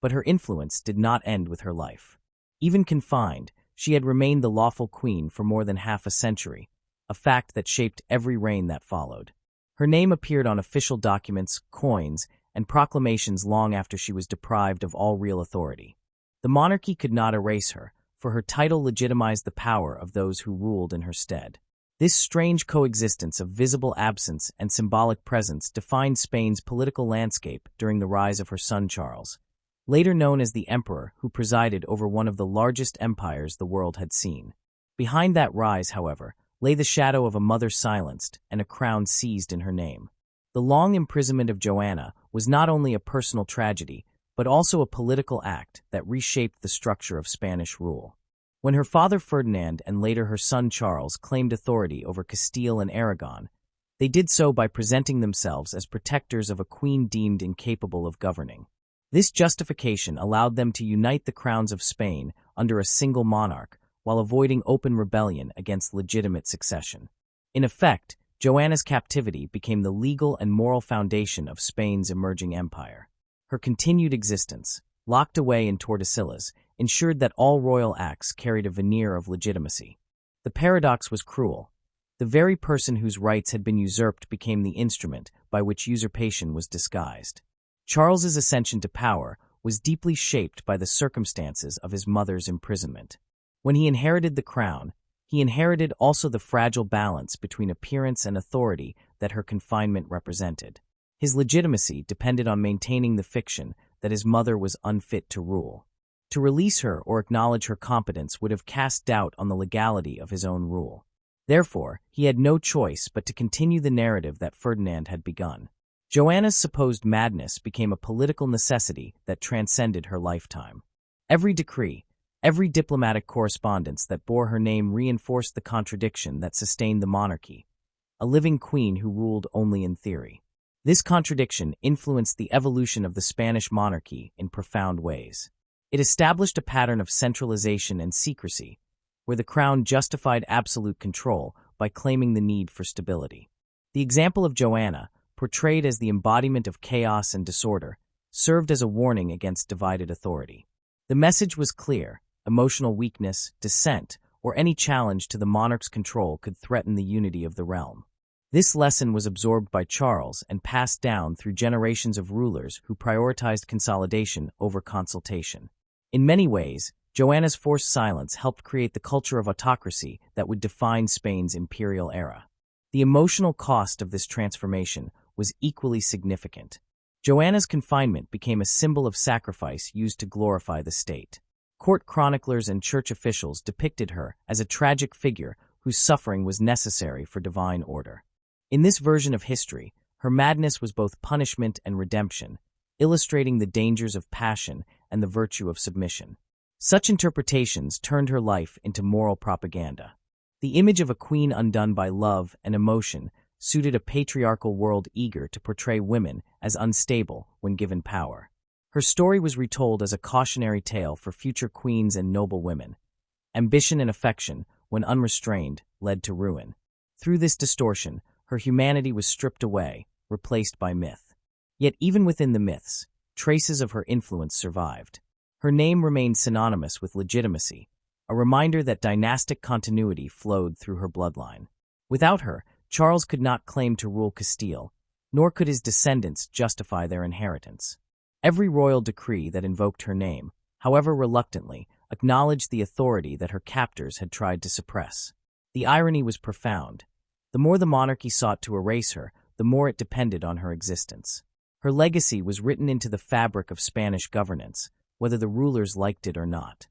but her influence did not end with her life. Even confined, she had remained the lawful queen for more than half a century, a fact that shaped every reign that followed. Her name appeared on official documents, coins, and proclamations long after she was deprived of all real authority. The monarchy could not erase her, for her title legitimized the power of those who ruled in her stead. This strange coexistence of visible absence and symbolic presence defined Spain's political landscape during the rise of her son Charles, later known as the emperor who presided over one of the largest empires the world had seen. Behind that rise, however, lay the shadow of a mother silenced and a crown seized in her name. The long imprisonment of Joanna was not only a personal tragedy, but also a political act that reshaped the structure of Spanish rule. When her father Ferdinand and later her son Charles claimed authority over Castile and Aragon, they did so by presenting themselves as protectors of a queen deemed incapable of governing. This justification allowed them to unite the crowns of Spain under a single monarch, while avoiding open rebellion against legitimate succession. In effect, Joanna's captivity became the legal and moral foundation of Spain's emerging empire. Her continued existence, locked away in Tordesillas, ensured that all royal acts carried a veneer of legitimacy. The paradox was cruel. The very person whose rights had been usurped became the instrument by which usurpation was disguised. Charles's ascension to power was deeply shaped by the circumstances of his mother's imprisonment. When he inherited the crown, he inherited also the fragile balance between appearance and authority that her confinement represented. His legitimacy depended on maintaining the fiction that his mother was unfit to rule. To release her or acknowledge her competence would have cast doubt on the legality of his own rule. Therefore, he had no choice but to continue the narrative that Ferdinand had begun. Joanna's supposed madness became a political necessity that transcended her lifetime. Every decree, every diplomatic correspondence that bore her name reinforced the contradiction that sustained the monarchy, a living queen who ruled only in theory. This contradiction influenced the evolution of the Spanish monarchy in profound ways. It established a pattern of centralization and secrecy, where the crown justified absolute control by claiming the need for stability. The example of Joanna, portrayed as the embodiment of chaos and disorder, served as a warning against divided authority. The message was clear: emotional weakness, dissent, or any challenge to the monarch's control could threaten the unity of the realm. This lesson was absorbed by Charles and passed down through generations of rulers who prioritized consolidation over consultation. In many ways, Joanna's forced silence helped create the culture of autocracy that would define Spain's imperial era. The emotional cost of this transformation was equally significant. Joanna's confinement became a symbol of sacrifice used to glorify the state. Court chroniclers and church officials depicted her as a tragic figure whose suffering was necessary for divine order. In this version of history, her madness was both punishment and redemption, illustrating the dangers of passion and the virtue of submission. Such interpretations turned her life into moral propaganda. The image of a queen undone by love and emotion suited a patriarchal world eager to portray women as unstable when given power. Her story was retold as a cautionary tale for future queens and noble women. Ambition and affection, when unrestrained, led to ruin. Through this distortion, her humanity was stripped away, replaced by myth. Yet even within the myths, traces of her influence survived. Her name remained synonymous with legitimacy, a reminder that dynastic continuity flowed through her bloodline. Without her, Charles could not claim to rule Castile, nor could his descendants justify their inheritance. Every royal decree that invoked her name, however reluctantly, acknowledged the authority that her captors had tried to suppress. The irony was profound. The more the monarchy sought to erase her, the more it depended on her existence. Her legacy was written into the fabric of Spanish governance, whether the rulers liked it or not.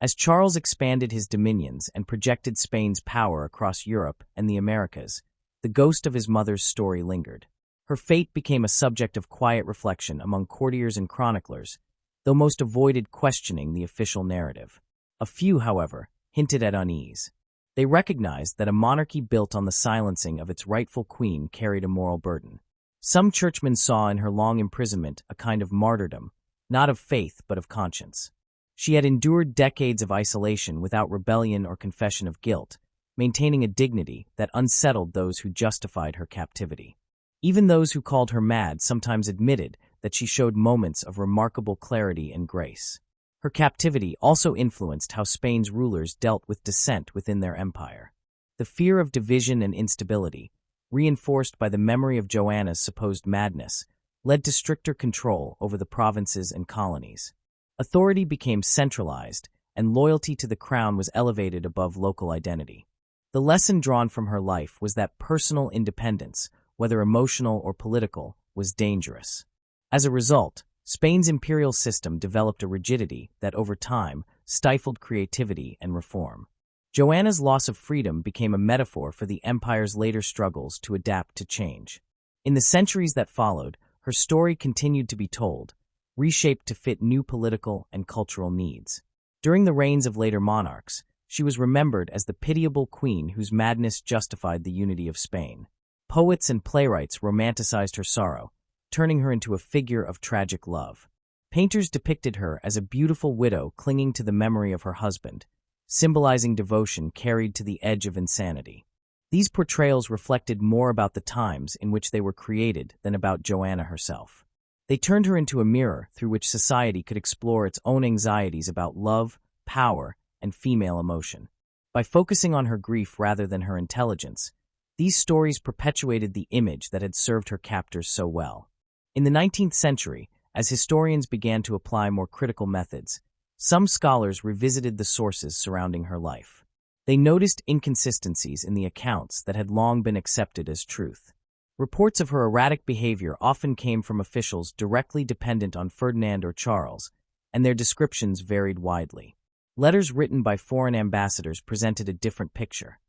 As Charles expanded his dominions and projected Spain's power across Europe and the Americas, the ghost of his mother's story lingered. Her fate became a subject of quiet reflection among courtiers and chroniclers, though most avoided questioning the official narrative. A few, however, hinted at unease. They recognized that a monarchy built on the silencing of its rightful queen carried a moral burden. Some churchmen saw in her long imprisonment a kind of martyrdom, not of faith but of conscience. She had endured decades of isolation without rebellion or confession of guilt, maintaining a dignity that unsettled those who justified her captivity. Even those who called her mad sometimes admitted that she showed moments of remarkable clarity and grace. Her captivity also influenced how Spain's rulers dealt with dissent within their empire. The fear of division and instability, reinforced by the memory of Joanna's supposed madness, led to stricter control over the provinces and colonies. Authority became centralized, and loyalty to the crown was elevated above local identity. The lesson drawn from her life was that personal independence, whether emotional or political, was dangerous. As a result, Spain's imperial system developed a rigidity that, over time, stifled creativity and reform. Joanna's loss of freedom became a metaphor for the empire's later struggles to adapt to change. In the centuries that followed, her story continued to be told, reshaped to fit new political and cultural needs. During the reigns of later monarchs, she was remembered as the pitiable queen whose madness justified the unity of Spain. Poets and playwrights romanticized her sorrow, turning her into a figure of tragic love. Painters depicted her as a beautiful widow clinging to the memory of her husband, symbolizing devotion carried to the edge of insanity. These portrayals reflected more about the times in which they were created than about Joanna herself. They turned her into a mirror through which society could explore its own anxieties about love, power, and female emotion. By focusing on her grief rather than her intelligence, these stories perpetuated the image that had served her captors so well. In the 19th century, as historians began to apply more critical methods, some scholars revisited the sources surrounding her life. They noticed inconsistencies in the accounts that had long been accepted as truth. Reports of her erratic behavior often came from officials directly dependent on Ferdinand or Charles, and their descriptions varied widely. Letters written by foreign ambassadors presented a different picture.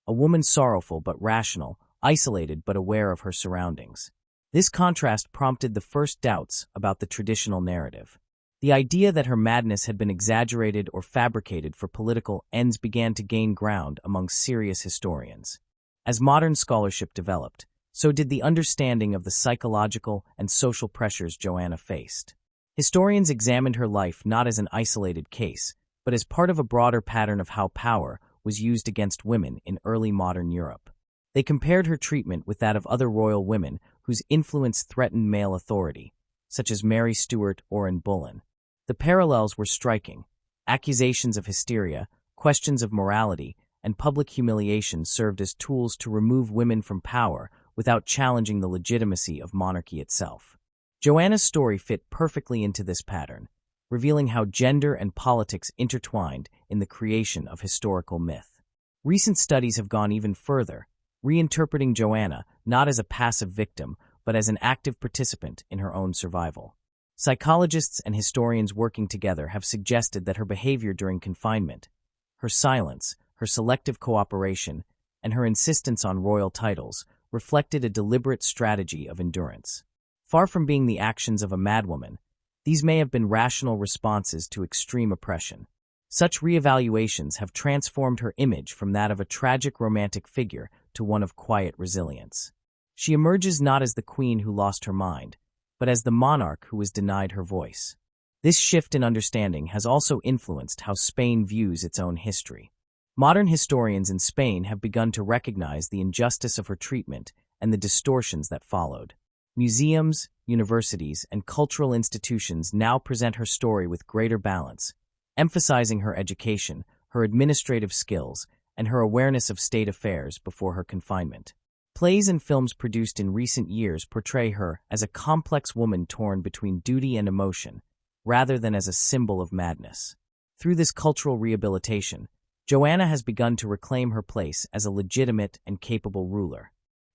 A woman sorrowful but rational, isolated but aware of her surroundings. This contrast prompted the first doubts about the traditional narrative. The idea that her madness had been exaggerated or fabricated for political ends began to gain ground among serious historians. As modern scholarship developed, so did the understanding of the psychological and social pressures Joanna faced. Historians examined her life not as an isolated case, but as part of a broader pattern of how power was used against women in early modern Europe. They compared her treatment with that of other royal women whose influence threatened male authority, such as Mary Stuart or Anne Boleyn. The parallels were striking. Accusations of hysteria, questions of morality, and public humiliation served as tools to remove women from power without challenging the legitimacy of monarchy itself. Joanna's story fit perfectly into this pattern, revealing how gender and politics intertwined in the creation of historical myth. Recent studies have gone even further, reinterpreting Joanna not as a passive victim, but as an active participant in her own survival. Psychologists and historians working together have suggested that her behavior during confinement, her silence, her selective cooperation, and her insistence on royal titles reflected a deliberate strategy of endurance. Far from being the actions of a madwoman, these may have been rational responses to extreme oppression. Such reevaluations have transformed her image from that of a tragic romantic figure to one of quiet resilience. She emerges not as the queen who lost her mind, but as the monarch who was denied her voice. This shift in understanding has also influenced how Spain views its own history. Modern historians in Spain have begun to recognize the injustice of her treatment and the distortions that followed. Museums, universities, and cultural institutions now present her story with greater balance, emphasizing her education, her administrative skills, and her awareness of state affairs before her confinement. Plays and films produced in recent years portray her as a complex woman torn between duty and emotion, rather than as a symbol of madness. Through this cultural rehabilitation, Joanna has begun to reclaim her place as a legitimate and capable ruler.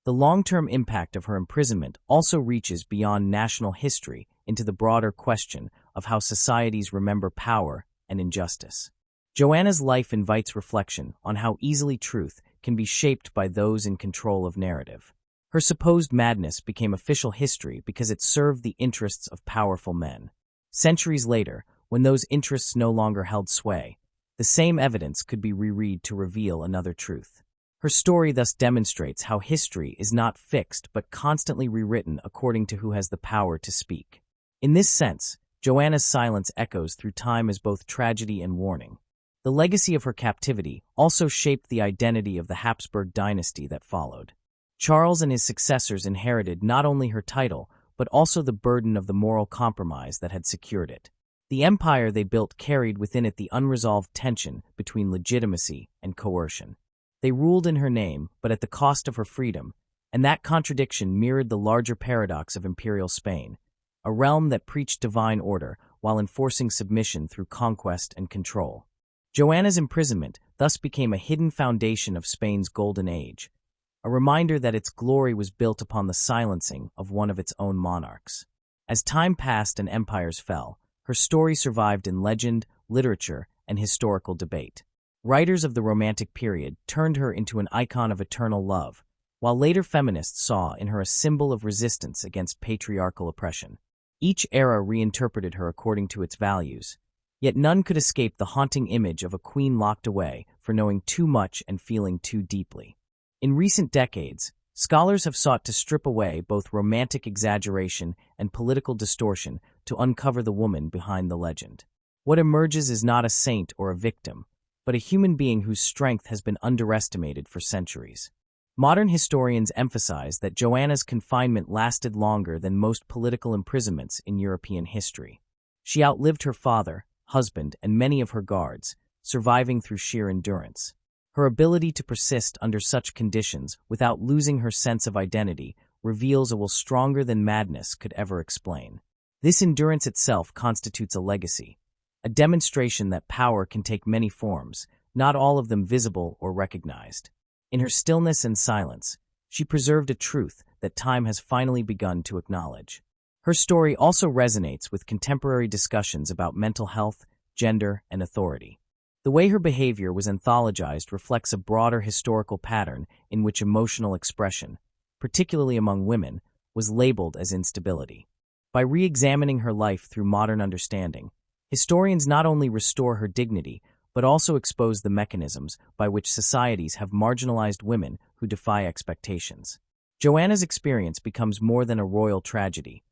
The long-term impact of her imprisonment also reaches beyond national history into the broader question of how societies remember power and injustice. Joanna's life invites reflection on how easily truth can be shaped by those in control of narrative. Her supposed madness became official history because it served the interests of powerful men. Centuries later, when those interests no longer held sway, the same evidence could be reread to reveal another truth. Her story thus demonstrates how history is not fixed but constantly rewritten according to who has the power to speak. In this sense, Joanna's silence echoes through time as both tragedy and warning. The legacy of her captivity also shaped the identity of the Habsburg dynasty that followed. Charles and his successors inherited not only her title, but also the burden of the moral compromise that had secured it. The empire they built carried within it the unresolved tension between legitimacy and coercion. They ruled in her name, but at the cost of her freedom, and that contradiction mirrored the larger paradox of imperial Spain, a realm that preached divine order while enforcing submission through conquest and control. Joanna's imprisonment thus became a hidden foundation of Spain's golden age, a reminder that its glory was built upon the silencing of one of its own monarchs. As time passed and empires fell, her story survived in legend, literature, and historical debate. Writers of the Romantic period turned her into an icon of eternal love, while later feminists saw in her a symbol of resistance against patriarchal oppression. Each era reinterpreted her according to its values, yet none could escape the haunting image of a queen locked away for knowing too much and feeling too deeply. In recent decades, scholars have sought to strip away both romantic exaggeration and political distortion to uncover the woman behind the legend. What emerges is not a saint or a victim, but a human being whose strength has been underestimated for centuries. Modern historians emphasize that Joanna's confinement lasted longer than most political imprisonments in European history. She outlived her father, husband, and many of her guards, surviving through sheer endurance. Her ability to persist under such conditions without losing her sense of identity reveals a will stronger than madness could ever explain. This endurance itself constitutes a legacy, a demonstration that power can take many forms, not all of them visible or recognized. In her stillness and silence, she preserved a truth that time has finally begun to acknowledge. Her story also resonates with contemporary discussions about mental health, gender, and authority. The way her behavior was anthologized reflects a broader historical pattern in which emotional expression, particularly among women, was labeled as instability. By re-examining her life through modern understanding, historians not only restore her dignity, but also expose the mechanisms by which societies have marginalized women who defy expectations. Joanna's experience becomes more than a royal tragedy.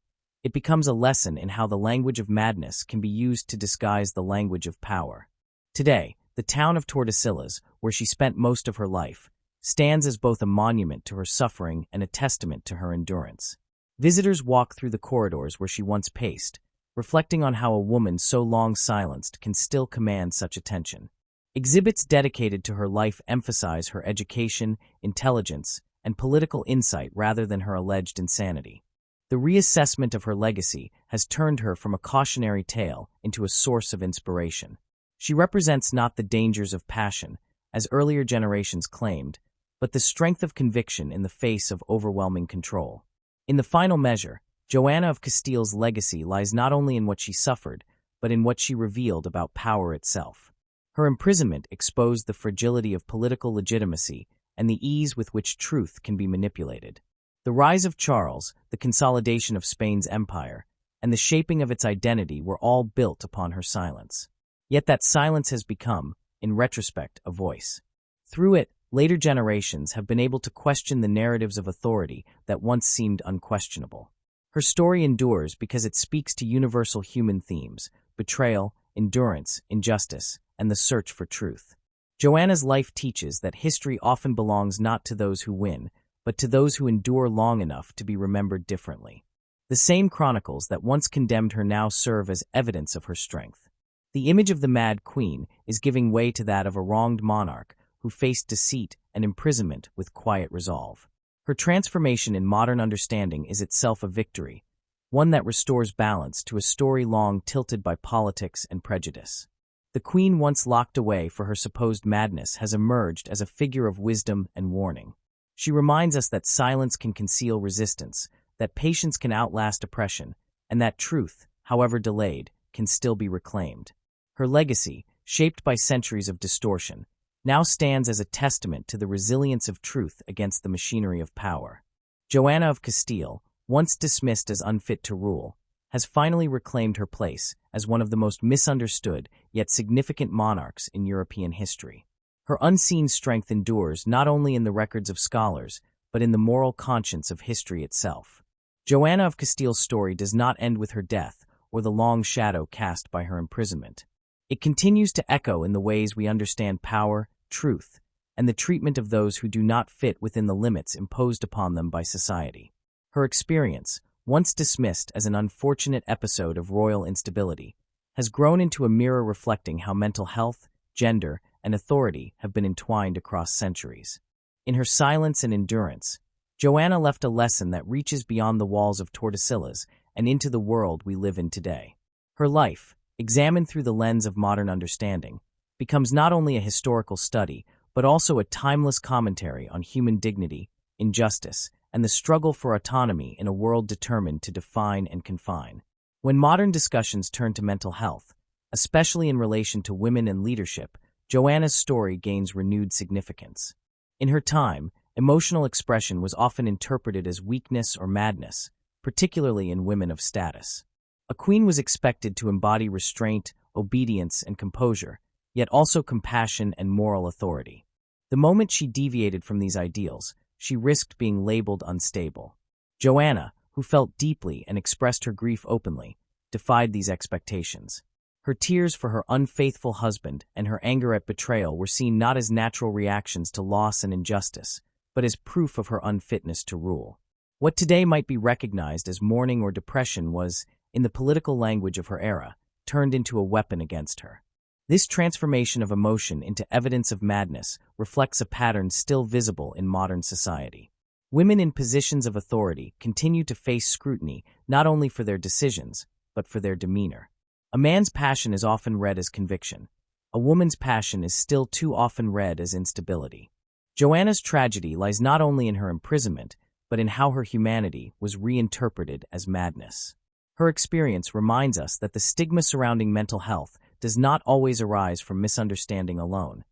It becomes a lesson in how the language of madness can be used to disguise the language of power. Today, the town of Tordesillas, where she spent most of her life, stands as both a monument to her suffering and a testament to her endurance. Visitors walk through the corridors where she once paced, reflecting on how a woman so long silenced can still command such attention. Exhibits dedicated to her life emphasize her education, intelligence, and political insight rather than her alleged insanity. The reassessment of her legacy has turned her from a cautionary tale into a source of inspiration. She represents not the dangers of passion, as earlier generations claimed, but the strength of conviction in the face of overwhelming control. In the final measure, Joanna of Castile's legacy lies not only in what she suffered, but in what she revealed about power itself. Her imprisonment exposed the fragility of political legitimacy and the ease with which truth can be manipulated. The rise of Charles, the consolidation of Spain's empire, and the shaping of its identity were all built upon her silence. Yet that silence has become, in retrospect, a voice. Through it, later generations have been able to question the narratives of authority that once seemed unquestionable. Her story endures because it speaks to universal human themes: betrayal, endurance, injustice, and the search for truth. Joanna's life teaches that history often belongs not to those who win, but to those who endure long enough to be remembered differently. The same chronicles that once condemned her now serve as evidence of her strength. The image of the Mad Queen is giving way to that of a wronged monarch who faced deceit and imprisonment with quiet resolve. Her transformation in modern understanding is itself a victory, one that restores balance to a story long tilted by politics and prejudice. The queen once locked away for her supposed madness has emerged as a figure of wisdom and warning. She reminds us that silence can conceal resistance, that patience can outlast oppression, and that truth, however delayed, can still be reclaimed. Her legacy, shaped by centuries of distortion, now stands as a testament to the resilience of truth against the machinery of power. Joanna of Castile, once dismissed as unfit to rule, has finally reclaimed her place as one of the most misunderstood yet significant monarchs in European history. Her unseen strength endures not only in the records of scholars, but in the moral conscience of history itself. Joanna of Castile's story does not end with her death or the long shadow cast by her imprisonment. It continues to echo in the ways we understand power, truth, and the treatment of those who do not fit within the limits imposed upon them by society. Her experience, once dismissed as an unfortunate episode of royal instability, has grown into a mirror reflecting how mental health, gender, and authority have been entwined across centuries. In her silence and endurance, Joanna left a lesson that reaches beyond the walls of Tordesillas and into the world we live in today. Her life, examined through the lens of modern understanding, becomes not only a historical study, but also a timeless commentary on human dignity, injustice, and the struggle for autonomy in a world determined to define and confine. When modern discussions turn to mental health, especially in relation to women and leadership, Joanna's story gains renewed significance. In her time, emotional expression was often interpreted as weakness or madness, particularly in women of status. A queen was expected to embody restraint, obedience, and composure, yet also compassion and moral authority. The moment she deviated from these ideals, she risked being labeled unstable. Joanna, who felt deeply and expressed her grief openly, defied these expectations. Her tears for her unfaithful husband and her anger at betrayal were seen not as natural reactions to loss and injustice, but as proof of her unfitness to rule. What today might be recognized as mourning or depression was, in the political language of her era, turned into a weapon against her. This transformation of emotion into evidence of madness reflects a pattern still visible in modern society. Women in positions of authority continue to face scrutiny not only for their decisions, but for their demeanor. A man's passion is often read as conviction. A woman's passion is still too often read as instability. Joanna's tragedy lies not only in her imprisonment, but in how her humanity was reinterpreted as madness. Her experience reminds us that the stigma surrounding mental health does not always arise from misunderstanding alone.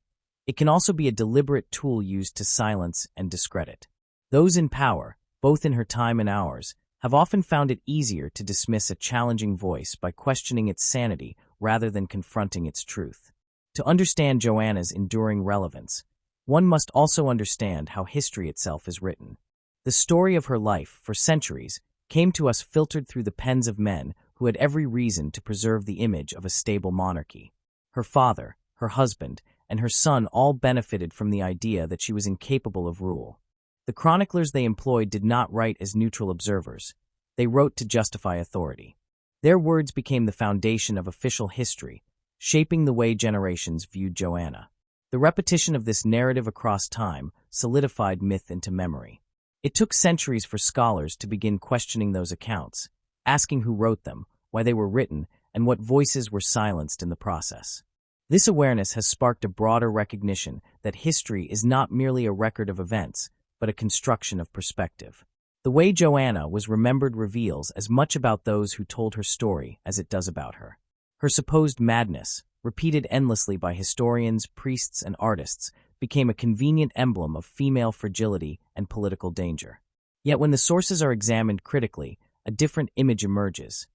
It can also be a deliberate tool used to silence and discredit. Those in power, both in her time and ours, have often found it easier to dismiss a challenging voice by questioning its sanity rather than confronting its truth. To understand Joanna's enduring relevance, one must also understand how history itself is written. The story of her life, for centuries, came to us filtered through the pens of men who had every reason to preserve the image of a stable monarchy. Her father, her husband, and her son all benefited from the idea that she was incapable of rule. The chroniclers they employed did not write as neutral observers. They wrote to justify authority. Their words became the foundation of official history, shaping the way generations viewed Joanna. The repetition of this narrative across time solidified myth into memory. It took centuries for scholars to begin questioning those accounts, asking who wrote them, why they were written, and what voices were silenced in the process. This awareness has sparked a broader recognition that history is not merely a record of events, but a construction of perspective. The way Joanna was remembered reveals as much about those who told her story as it does about her. Her supposed madness, repeated endlessly by historians, priests, and artists, became a convenient emblem of female fragility and political danger. Yet when the sources are examined critically, a different image emerges.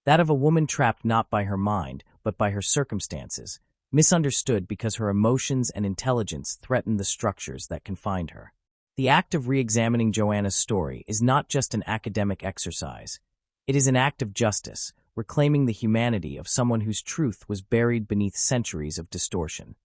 That of a woman trapped not by her mind, but by her circumstances, misunderstood because her emotions and intelligence threatened the structures that confined her. The act of re-examining Joanna's story is not just an academic exercise. It is an act of justice, reclaiming the humanity of someone whose truth was buried beneath centuries of distortion.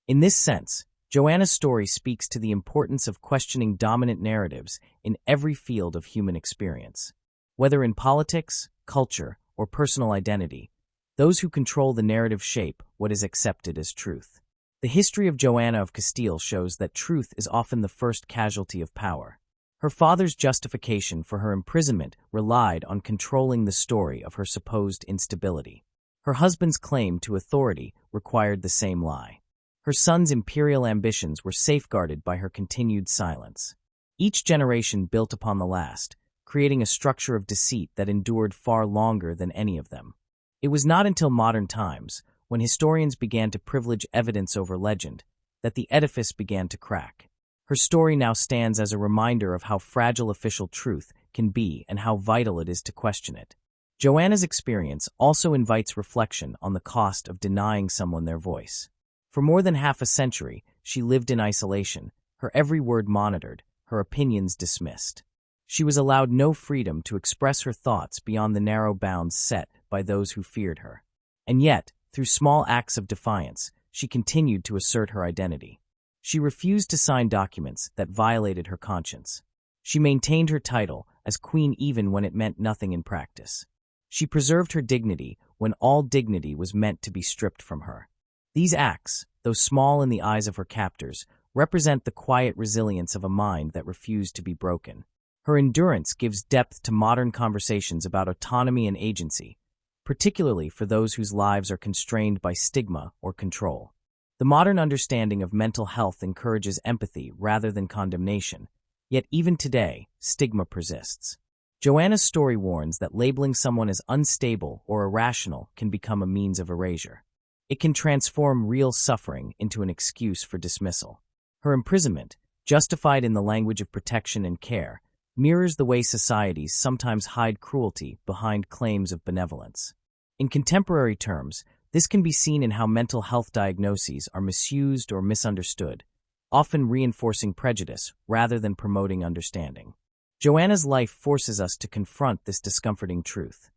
In this sense, Joanna's story speaks to the importance of questioning dominant narratives in every field of human experience. Whether in politics, culture, or personal identity, those who control the narrative shape what is accepted as truth. The history of Joanna of Castile shows that truth is often the first casualty of power. Her father's justification for her imprisonment relied on controlling the story of her supposed instability. Her husband's claim to authority required the same lie. Her son's imperial ambitions were safeguarded by her continued silence. Each generation built upon the last, creating a structure of deceit that endured far longer than any of them. It was not until modern times, when historians began to privilege evidence over legend, that the edifice began to crack. Her story now stands as a reminder of how fragile official truth can be and how vital it is to question it. Joanna's experience also invites reflection on the cost of denying someone their voice. For more than half a century, she lived in isolation, her every word monitored, her opinions dismissed. She was allowed no freedom to express her thoughts beyond the narrow bounds set by those who feared her. And yet, through small acts of defiance, she continued to assert her identity. She refused to sign documents that violated her conscience. She maintained her title as queen even when it meant nothing in practice. She preserved her dignity when all dignity was meant to be stripped from her. These acts, though small in the eyes of her captors, represent the quiet resilience of a mind that refused to be broken. Her endurance gives depth to modern conversations about autonomy and agency, particularly for those whose lives are constrained by stigma or control. The modern understanding of mental health encourages empathy rather than condemnation, yet even today, stigma persists. Joanna's story warns that labeling someone as unstable or irrational can become a means of erasure. It can transform real suffering into an excuse for dismissal. Her imprisonment, justified in the language of protection and care, mirrors the way societies sometimes hide cruelty behind claims of benevolence. In contemporary terms, this can be seen in how mental health diagnoses are misused or misunderstood, often reinforcing prejudice rather than promoting understanding. Joanna's life forces us to confront this discomforting truth.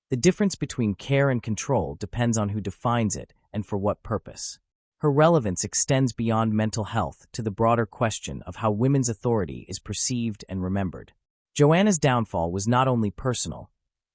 The difference between care and control depends on who defines it and for what purpose. Her relevance extends beyond mental health to the broader question of how women's authority is perceived and remembered. Joanna's downfall was not only personal,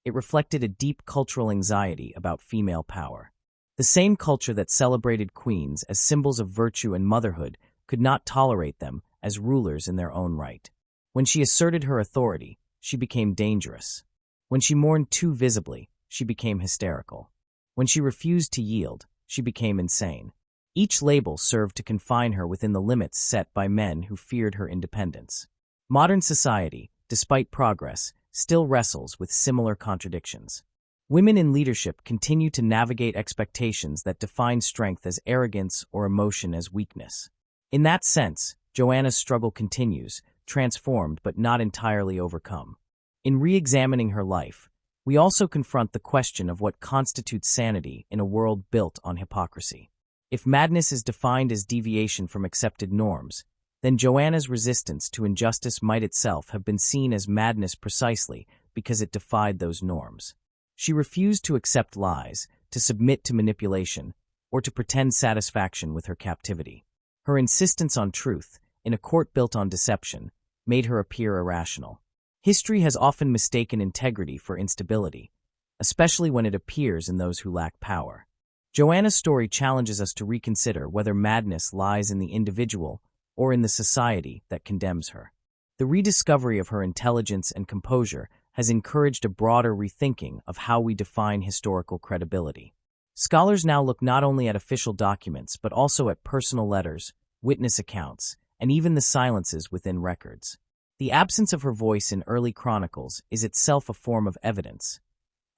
it reflected a deep cultural anxiety about female power. The same culture that celebrated queens as symbols of virtue and motherhood could not tolerate them as rulers in their own right. When she asserted her authority, she became dangerous. When she mourned too visibly, she became hysterical. When she refused to yield, she became insane. Each label served to confine her within the limits set by men who feared her independence. Modern society, despite progress, still wrestles with similar contradictions. Women in leadership continue to navigate expectations that define strength as arrogance or emotion as weakness. In that sense, Joanna's struggle continues, transformed but not entirely overcome. In re-examining her life, we also confront the question of what constitutes sanity in a world built on hypocrisy. If madness is defined as deviation from accepted norms, then Joanna's resistance to injustice might itself have been seen as madness precisely because it defied those norms. She refused to accept lies, to submit to manipulation, or to pretend satisfaction with her captivity. Her insistence on truth, in a court built on deception, made her appear irrational. History has often mistaken integrity for instability, especially when it appears in those who lack power. Joanna's story challenges us to reconsider whether madness lies in the individual or in the society that condemns her. The rediscovery of her intelligence and composure has encouraged a broader rethinking of how we define historical credibility. Scholars now look not only at official documents but also at personal letters, witness accounts, and even the silences within records. The absence of her voice in early chronicles is itself a form of evidence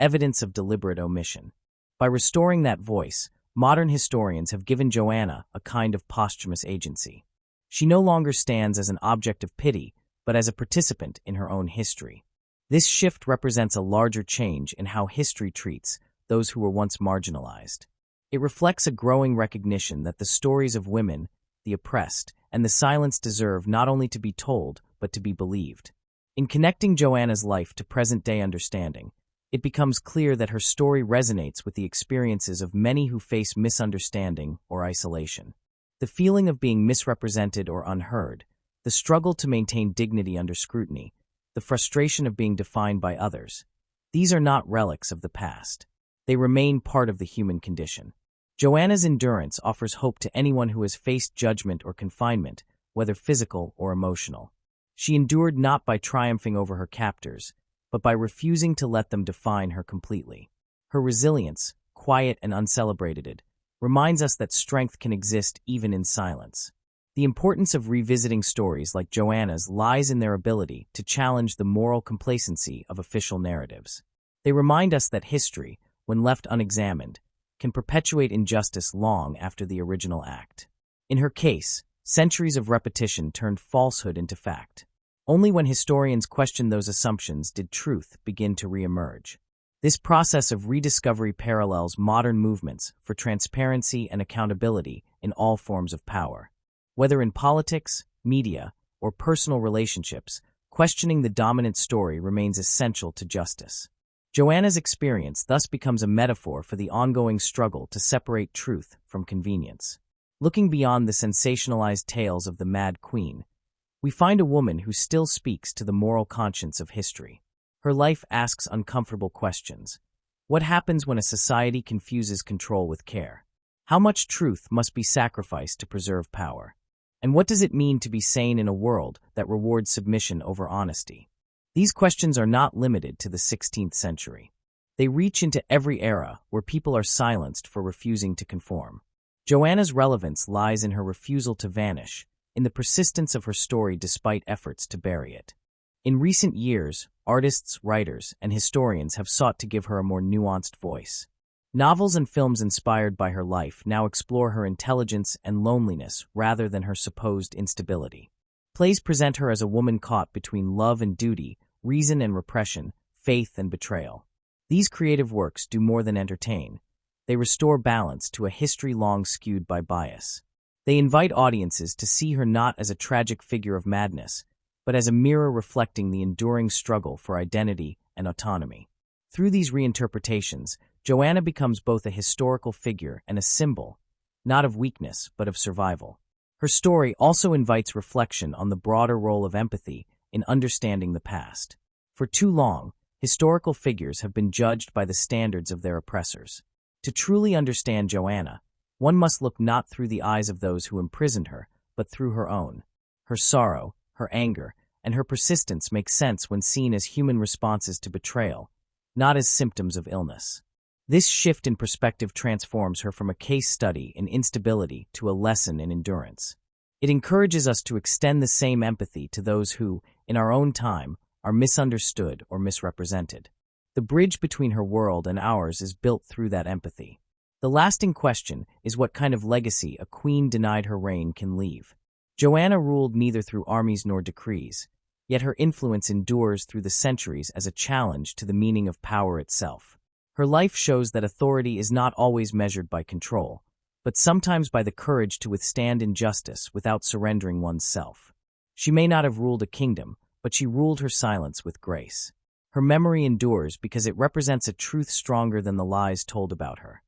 of deliberate omission. By restoring that voice, modern historians have given Joanna a kind of posthumous agency. She no longer stands as an object of pity, but as a participant in her own history. This shift represents a larger change in how history treats those who were once marginalized. It reflects a growing recognition that the stories of women, the oppressed, and the silenced deserve not only to be told, but to be believed. In connecting Joanna's life to present-day understanding, it becomes clear that her story resonates with the experiences of many who face misunderstanding or isolation. The feeling of being misrepresented or unheard, the struggle to maintain dignity under scrutiny, the frustration of being defined by others, these are not relics of the past. They remain part of the human condition. Joanna's endurance offers hope to anyone who has faced judgment or confinement, whether physical or emotional. She endured not by triumphing over her captors, but by refusing to let them define her completely. Her resilience, quiet and uncelebrated, reminds us that strength can exist even in silence. The importance of revisiting stories like Joanna's lies in their ability to challenge the moral complacency of official narratives. They remind us that history, when left unexamined, can perpetuate injustice long after the original act. In her case, centuries of repetition turned falsehood into fact. Only when historians questioned those assumptions did truth begin to reemerge. This process of rediscovery parallels modern movements for transparency and accountability in all forms of power. Whether in politics, media, or personal relationships, questioning the dominant story remains essential to justice. Joanna's experience thus becomes a metaphor for the ongoing struggle to separate truth from convenience. Looking beyond the sensationalized tales of the Mad Queen, we find a woman who still speaks to the moral conscience of history. Her life asks uncomfortable questions. What happens when a society confuses control with care? How much truth must be sacrificed to preserve power? And what does it mean to be sane in a world that rewards submission over honesty? These questions are not limited to the 16th century. They reach into every era where people are silenced for refusing to conform. Joanna's relevance lies in her refusal to vanish, in the persistence of her story despite efforts to bury it. In recent years, artists, writers, and historians have sought to give her a more nuanced voice. Novels and films inspired by her life now explore her intelligence and loneliness rather than her supposed instability. Plays present her as a woman caught between love and duty, reason and repression, faith and betrayal. These creative works do more than entertain. They restore balance to a history long skewed by bias. They invite audiences to see her not as a tragic figure of madness, but as a mirror reflecting the enduring struggle for identity and autonomy. Through these reinterpretations, Joanna becomes both a historical figure and a symbol, not of weakness, but of survival. Her story also invites reflection on the broader role of empathy in understanding the past. For too long, historical figures have been judged by the standards of their oppressors. To truly understand Joanna, one must look not through the eyes of those who imprisoned her, but through her own. Her sorrow, her anger, and her persistence make sense when seen as human responses to betrayal, not as symptoms of illness. This shift in perspective transforms her from a case study in instability to a lesson in endurance. It encourages us to extend the same empathy to those who, in our own time, are misunderstood or misrepresented. The bridge between her world and ours is built through that empathy. The lasting question is what kind of legacy a queen denied her reign can leave. Joanna ruled neither through armies nor decrees, yet her influence endures through the centuries as a challenge to the meaning of power itself. Her life shows that authority is not always measured by control, but sometimes by the courage to withstand injustice without surrendering one's self. She may not have ruled a kingdom, but she ruled her silence with grace. Her memory endures because it represents a truth stronger than the lies told about her.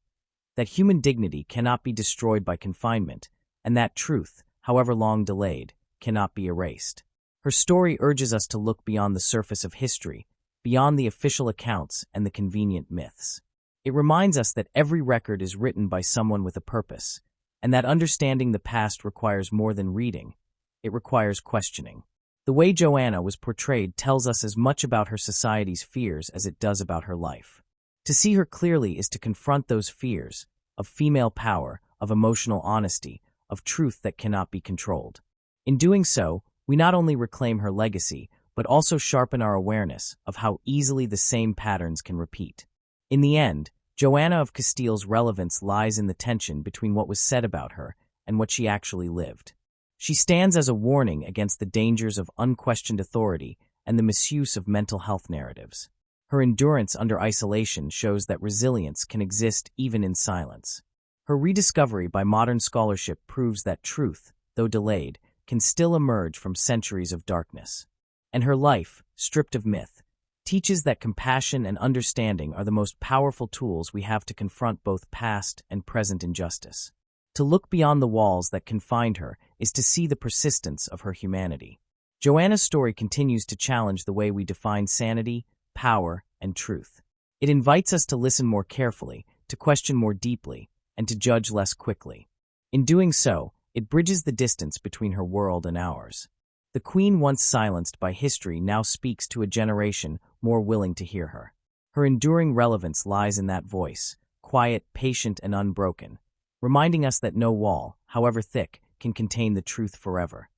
That human dignity cannot be destroyed by confinement, and that truth, however long delayed, cannot be erased. Her story urges us to look beyond the surface of history, beyond the official accounts and the convenient myths. It reminds us that every record is written by someone with a purpose, and that understanding the past requires more than reading. It requires questioning. The way Joanna was portrayed tells us as much about her society's fears as it does about her life. To see her clearly is to confront those fears of female power, of emotional honesty, of truth that cannot be controlled. In doing so, we not only reclaim her legacy, but also sharpen our awareness of how easily the same patterns can repeat. In the end, Joanna of Castile's relevance lies in the tension between what was said about her and what she actually lived. She stands as a warning against the dangers of unquestioned authority and the misuse of mental health narratives. Her endurance under isolation shows that resilience can exist even in silence. Her rediscovery by modern scholarship proves that truth, though delayed, can still emerge from centuries of darkness. And her life, stripped of myth, teaches that compassion and understanding are the most powerful tools we have to confront both past and present injustice. To look beyond the walls that confined her is to see the persistence of her humanity. Joanna's story continues to challenge the way we define sanity, power, and truth. It invites us to listen more carefully, to question more deeply, and to judge less quickly. In doing so, it bridges the distance between her world and ours. The queen once silenced by history now speaks to a generation more willing to hear her. Her enduring relevance lies in that voice, quiet, patient, and unbroken, reminding us that no wall, however thick, can contain the truth forever.